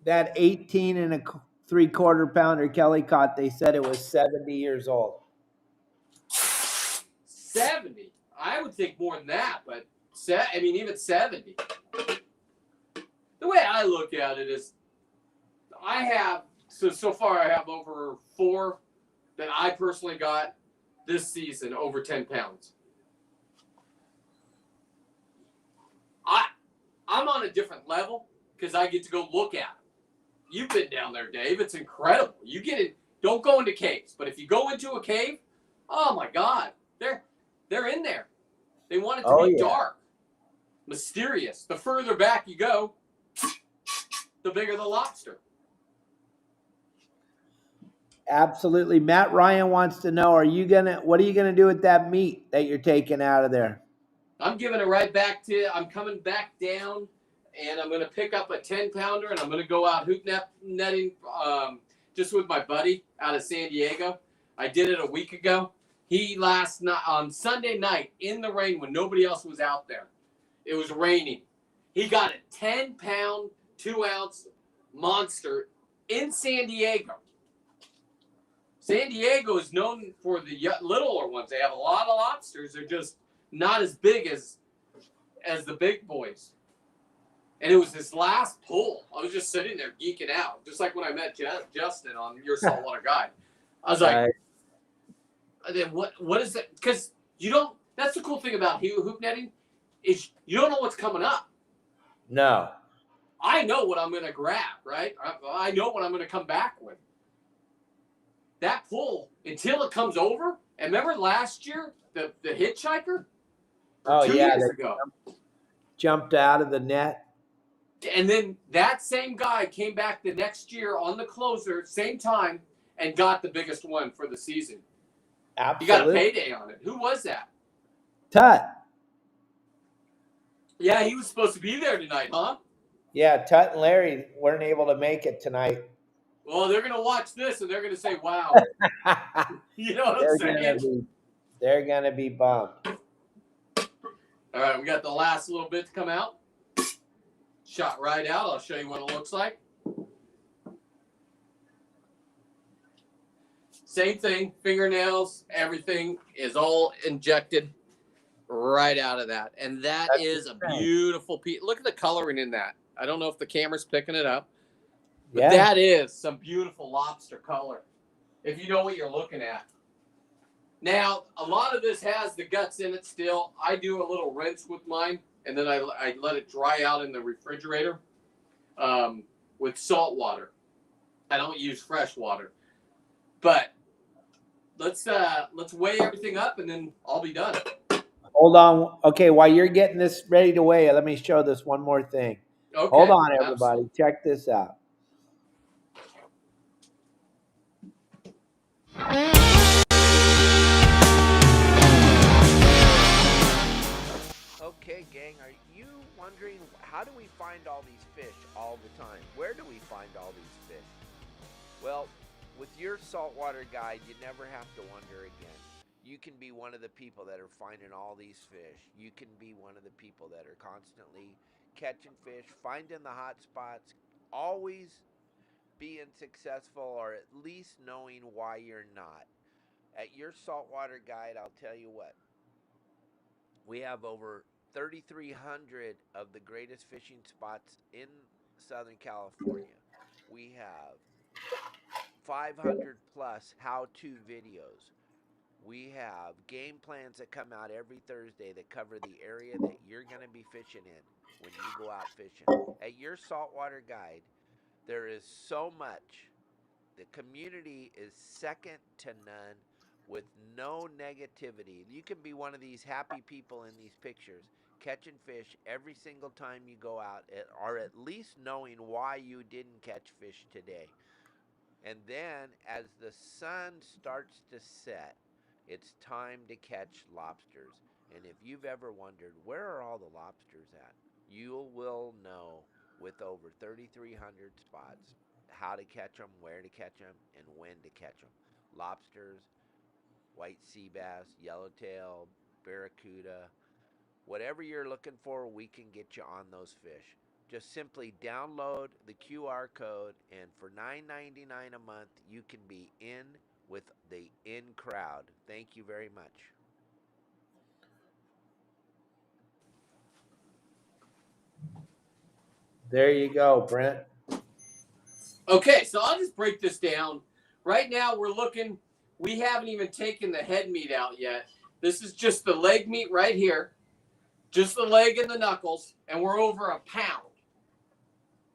that 18 and a 3/4 pounder Kelly caught, they said it was 70 years old. 70? I would think more than that, but even 70. The way I look at it is so far I have over 4 that I personally got this season over 10 pounds. I'm on a different level because I get to go look at them. You've been down there, Dave. It's incredible. You get in. Don't go into caves, but if you go into a cave, oh my God, they're in there. They want it to be dark, mysterious. The further back you go, the bigger the lobster. Absolutely. Matt Ryan wants to know, what are you gonna do with that meat that you're taking out of there? I'm giving it right back to you. I'm coming back down, and I'm gonna pick up a 10-pounder, and I'm gonna go out hoop netting just with my buddy out of San Diego. I did it a week ago. He last night on Sunday night in the rain when nobody else was out there. It was raining. He got a 10-pound, 2-ounce monster in San Diego. San Diego is known for the littler ones. They have a lot of lobsters. They're just not as big as the big boys. And it was this last pull. I was just sitting there geeking out, just like when I met Justin on Your Saltwater Guide. I was like, then what is it? Because you don't. That's the cool thing about hoop netting is you don't know what's coming up. No. I know what I'm going to grab, right? I know what I'm going to come back with. That pull until it comes over. And remember last year the hitchhiker? Oh 2 yeah, years ago. Jumped out of the net. And then that same guy came back the next year on the closer, same time, and got the biggest one for the season. Absolutely. You got a payday on it. Who was that? Tut. Yeah, he was supposed to be there tonight, huh? Yeah, Tut and Larry weren't able to make it tonight. Well, they're going to watch this and they're going to say, wow. You know what I'm saying? They're going to be bummed. All right, we got the last little bit to come out. Shot right out. I'll show you what it looks like. Same thing, fingernails, everything is all injected right out of that. And that's a beautiful piece. Look at the coloring in that. I don't know if the camera's picking it up. But Yeah. that is some beautiful lobster color, if you know what you're looking at. Now, a lot of this has the guts in it still. I do a little rinse with mine, and then I let it dry out in the refrigerator with salt water. I don't use fresh water. But let's weigh everything up, and then I'll be done. Hold on. Okay, while you're getting this ready to weigh, let me show this one more thing. Okay. Hold on, everybody. Absolutely. Check this out. Okay, gang, are you wondering how do we find all these fish all the time? Where do we find all these fish? Well, with your saltwater guide, you never have to wonder again. You can be one of the people that are finding all these fish. You can be one of the people that are constantly catching fish, finding the hot spots, always being successful, or at least knowing why you're not. At your saltwater guide, I'll tell you what, we have over 3,300 of the greatest fishing spots in Southern California. We have 500 plus how-to videos. We have game plans that come out every Thursday that cover the area that you're going to be fishing in when you go out fishing. At your saltwater guide, there is so much. The community is second to none with no negativity. You can be one of these happy people in these pictures catching fish every single time you go out, or at least knowing why you didn't catch fish today. And then as the sun starts to set, it's time to catch lobsters. And if you've ever wondered, where are all the lobsters at? You will know with over 3,300 spots how to catch them, where to catch them, and when to catch them. Lobsters, white sea bass, yellowtail, barracuda, whatever you're looking for, we can get you on those fish. Just simply download the QR code, and for $9.99 a month, you can be in with the in crowd. Thank you very much. There you go, Brent. Okay, so I'll just break this down. Right now, we haven't even taken the head meat out yet. This is just the leg meat right here, just the leg and the knuckles, and we're over a pound.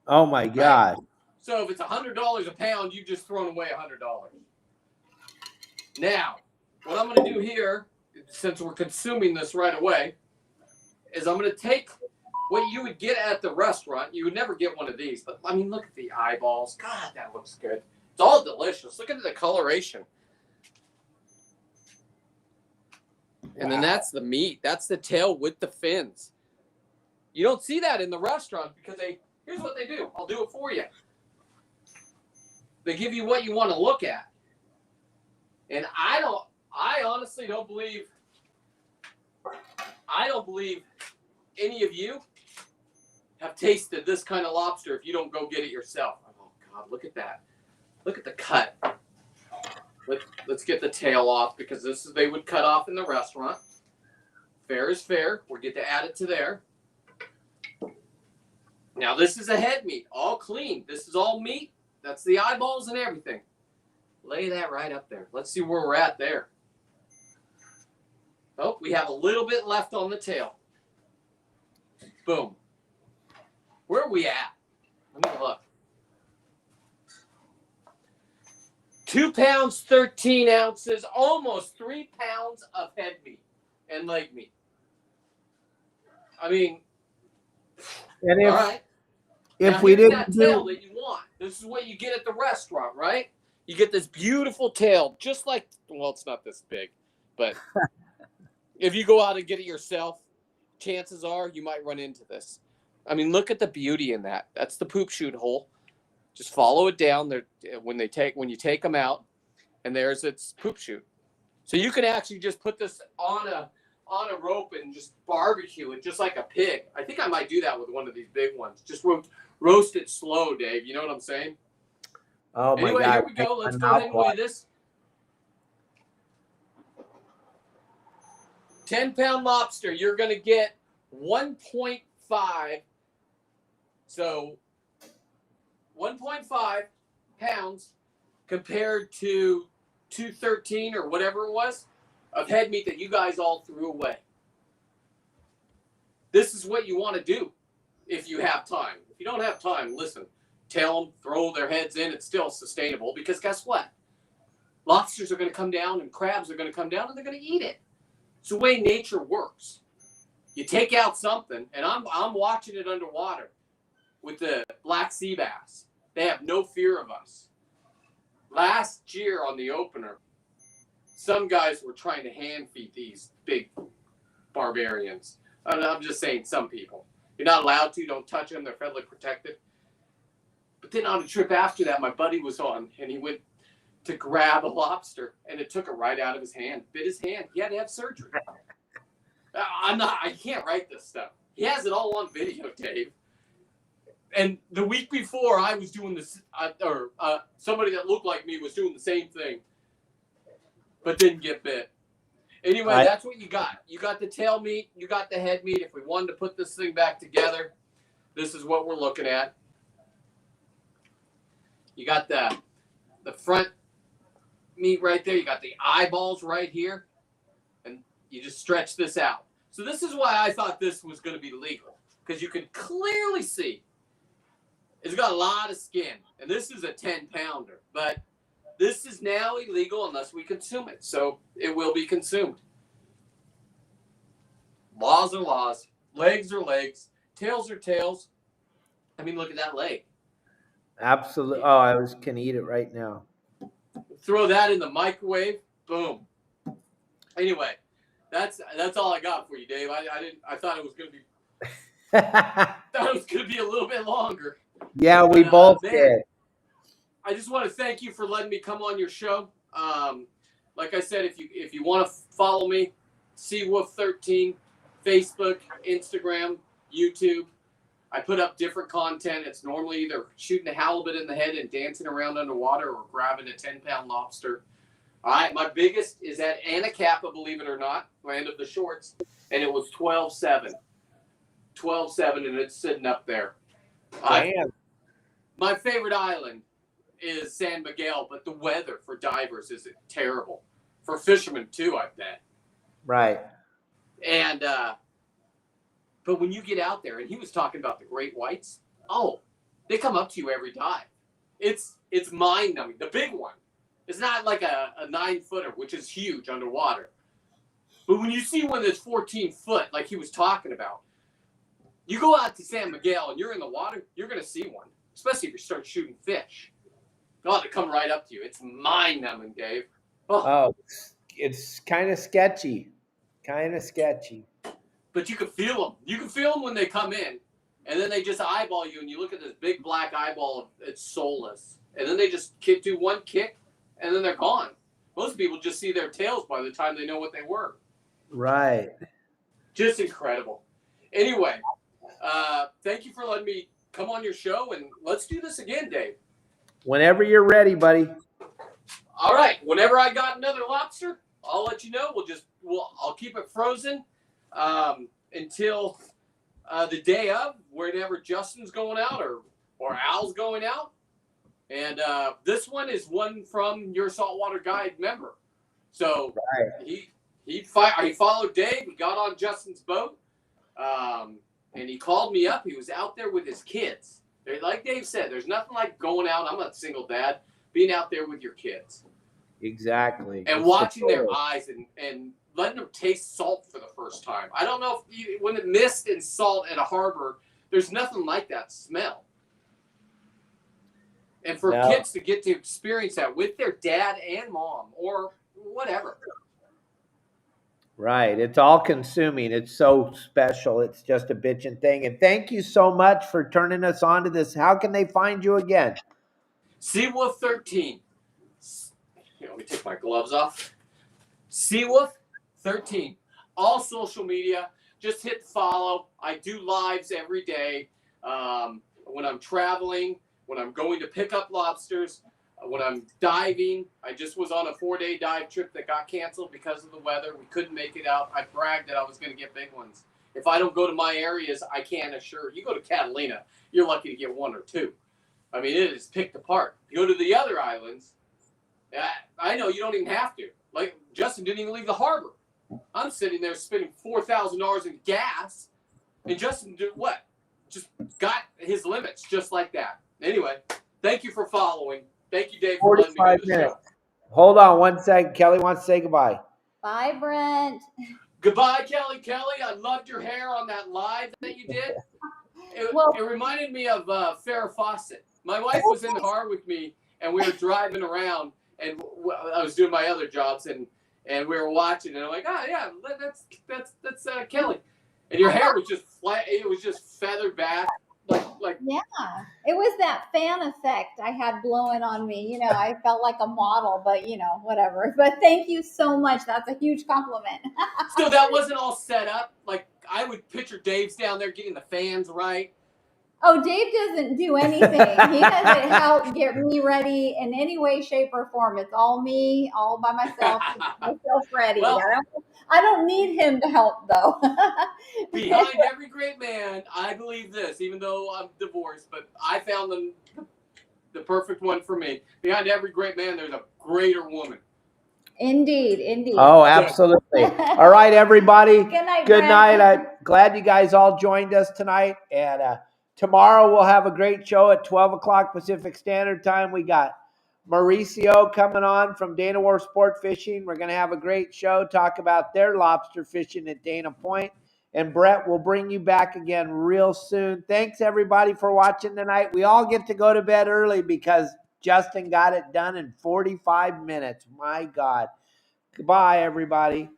Oh my God. Right? So if it's $100 a pound, you've just thrown away $100. Now, what I'm going to do here, since we're consuming this right away, is I'm going to take what you would get at the restaurant. You would never get one of these, but I mean, look at the eyeballs. God, that looks good. It's all delicious. Look at the coloration. And then that's the meat. That's the tail with the fins. You don't see that in the restaurant because here's what they do. I'll do it for you. They give you what you want to look at. And I honestly don't believe any of you have tasted this kind of lobster if you don't go get it yourself. Oh God, look at that. Look at the cut. Let's get the tail off because they would cut off in the restaurant. Fair is fair. We'll get to add it to there. Now this is a head meat, all clean. This is all meat. That's the eyeballs and everything. Lay that right up there. Let's see where we're at there. Oh, we have a little bit left on the tail. Boom. Where are we at? Let me look. 2 pounds, 13 ounces, almost 3 pounds of head meat and leg meat. I mean, and all right. If now, we here's didn't that tail that you want. This is what you get at the restaurant, right? You get this beautiful tail, just like, well, it's not this big, but if you go out and get it yourself, chances are you might run into this. I mean, look at the beauty in that. That's the poop chute hole. Just follow it down there when you take them out, and there's its poop chute. So you can actually just put this on a rope and just barbecue it just like a pig. I think I might do that with one of these big ones. Just roast it slow, Dave. You know what I'm saying? Oh my anyway, God. here we go. Let's go ahead and weigh this. 10-pound lobster, you're going to get 1.5. So 1.5 pounds compared to 213 or whatever it was of head meat that you guys all threw away. This is what you want to do if you have time. If you don't have time, listen, tell them, throw their heads in. It's still sustainable because guess what? Lobsters are going to come down and crabs are going to come down and they're going to eat it. It's the way nature works. You take out something, and I'm watching it underwater with the black sea bass. They have no fear of us. Last year on the opener, some guys were trying to hand feed these big barbarians. I'm just saying some people. You're not allowed to. Don't touch them. They're federally protected. But then on a trip after that, my buddy was on, and he went to grab a lobster, and it took it right out of his hand. Bit his hand. He had to have surgery. I can't write this stuff. He has it all on video, Dave. And the week before, I was doing this, somebody that looked like me was doing the same thing, but didn't get bit. Anyway, that's what you got. You got the tail meat. You got the head meat. If we wanted to put this thing back together, this is what we're looking at. You got the front meat right there. You got the eyeballs right here. And you just stretch this out. So this is why I thought this was going to be legal. Because you can clearly see it's got a lot of skin. And this is a 10-pounder. But this is now illegal unless we consume it. So it will be consumed. Laws are laws. Legs are legs. Tails are tails. I mean, look at that leg. Absolutely. Oh, I can eat it right now. Throw that in the microwave. Boom. Anyway, that's all I got for you, Dave. I thought it was going to be a little bit longer. Yeah, we both did. I just want to thank you for letting me come on your show. Like I said, if you want to follow me, SeaWolf13, Facebook, Instagram, YouTube. I put up different content. It's normally either shooting a halibut in the head and dancing around underwater or grabbing a 10-pound lobster. All right, my biggest is at Capt, believe it or not, Land of the Shorts, and it was 12.7. 12.7, and it's sitting up there. My favorite island is San Miguel, but the weather for divers is terrible. For fishermen, too, I bet. Right. And but when you get out there, and he was talking about the great whites, they come up to you every dive. It's mind-numbing. The big one. It's not like a 9-footer, which is huge underwater. But when you see one that's 14 foot, like he was talking about, you go out to San Miguel and you're in the water, you're going to see one, especially if you start shooting fish. They come right up to you. It's mind-numbing, Dave. It's kind of sketchy. But you can feel them. You can feel them when they come in, and then they just eyeball you, and you look at this big black eyeball. It's soulless. And then they just do one kick, and then they're gone. Most people just see their tails by the time they know what they were. Right. Just incredible. Anyway, thank you for letting me come on your show, and let's do this again, Dave. Whenever you're ready, buddy. All right. Whenever I got another lobster, I'll let you know. I'll keep it frozen until the day of, whenever Justin's going out or Al's going out. And this one is one from Your Saltwater Guide member. So he followed Dave. He got on Justin's boat, and he called me up. He was out there with his kids. Like Dave said, there's nothing like going out. I'm a single dad. Being out there with your kids. Exactly. And watching their eyes and letting them taste salt for the first time. I don't know if when it mist and salt at a harbor, there's nothing like that smell. And for kids to get to experience that with their dad and mom or whatever. Right. It's all consuming. It's so special. It's just a bitchin' thing. And thank you so much for turning us on to this. How can they find you again? SeaWolf13. Let me take my gloves off. SeaWolf13. All social media. Just hit follow. I do lives every day. When I'm traveling, when I'm going to pick up lobsters, when I'm diving. I just was on a 4-day dive trip that got canceled because of the weather. We couldn't make it out. I bragged that I was going to get big ones. If I don't go to my areas, I can't assure. You go to Catalina, you're lucky to get one or two. I mean, it is picked apart. You go to the other islands, I know you don't even have to. Like, Justin didn't even leave the harbor. I'm sitting there spending $4,000 in gas, and Justin did what? Just got his limits just like that. Anyway, thank you for following. Thank you, Dave, for letting me do 45 the minutes. show. Hold on one second. Kelly wants to say goodbye. Bye, Brent. Goodbye, Kelly. Kelly, I loved your hair on that live that you did. It reminded me of Farrah Fawcett. My wife was in the car with me, and we were driving around, and I was doing my other jobs, and we were watching, and I'm like, oh yeah, that's Kelly. And your hair was just flat. It was just feathered back, like. Yeah, it was that fan effect I had blowing on me. I felt like a model, but whatever. But thank you so much. That's a huge compliment. So that wasn't all set up. Like, I would picture Dave's down there getting the fans right. Oh, Dave doesn't do anything. He doesn't help get me ready in any way, shape, or form. It's all me, all by myself, myself ready. Well, I don't need him to help, though. Behind every great man, I believe this, even though I'm divorced, but I found the perfect one for me. Behind every great man, there's a greater woman. Indeed. Oh, absolutely. All right, everybody. Good night. Good night. I'm glad you guys all joined us tonight. And tomorrow we'll have a great show at 12 o'clock Pacific Standard Time. We got Mauricio coming on from Dana Wharf Sport Fishing. We're going to have a great show, talk about their lobster fishing at Dana Point. And Brett will bring you back again real soon. Thanks, everybody, for watching tonight. We all get to go to bed early because Justin got it done in 45 minutes. My God. Goodbye, everybody.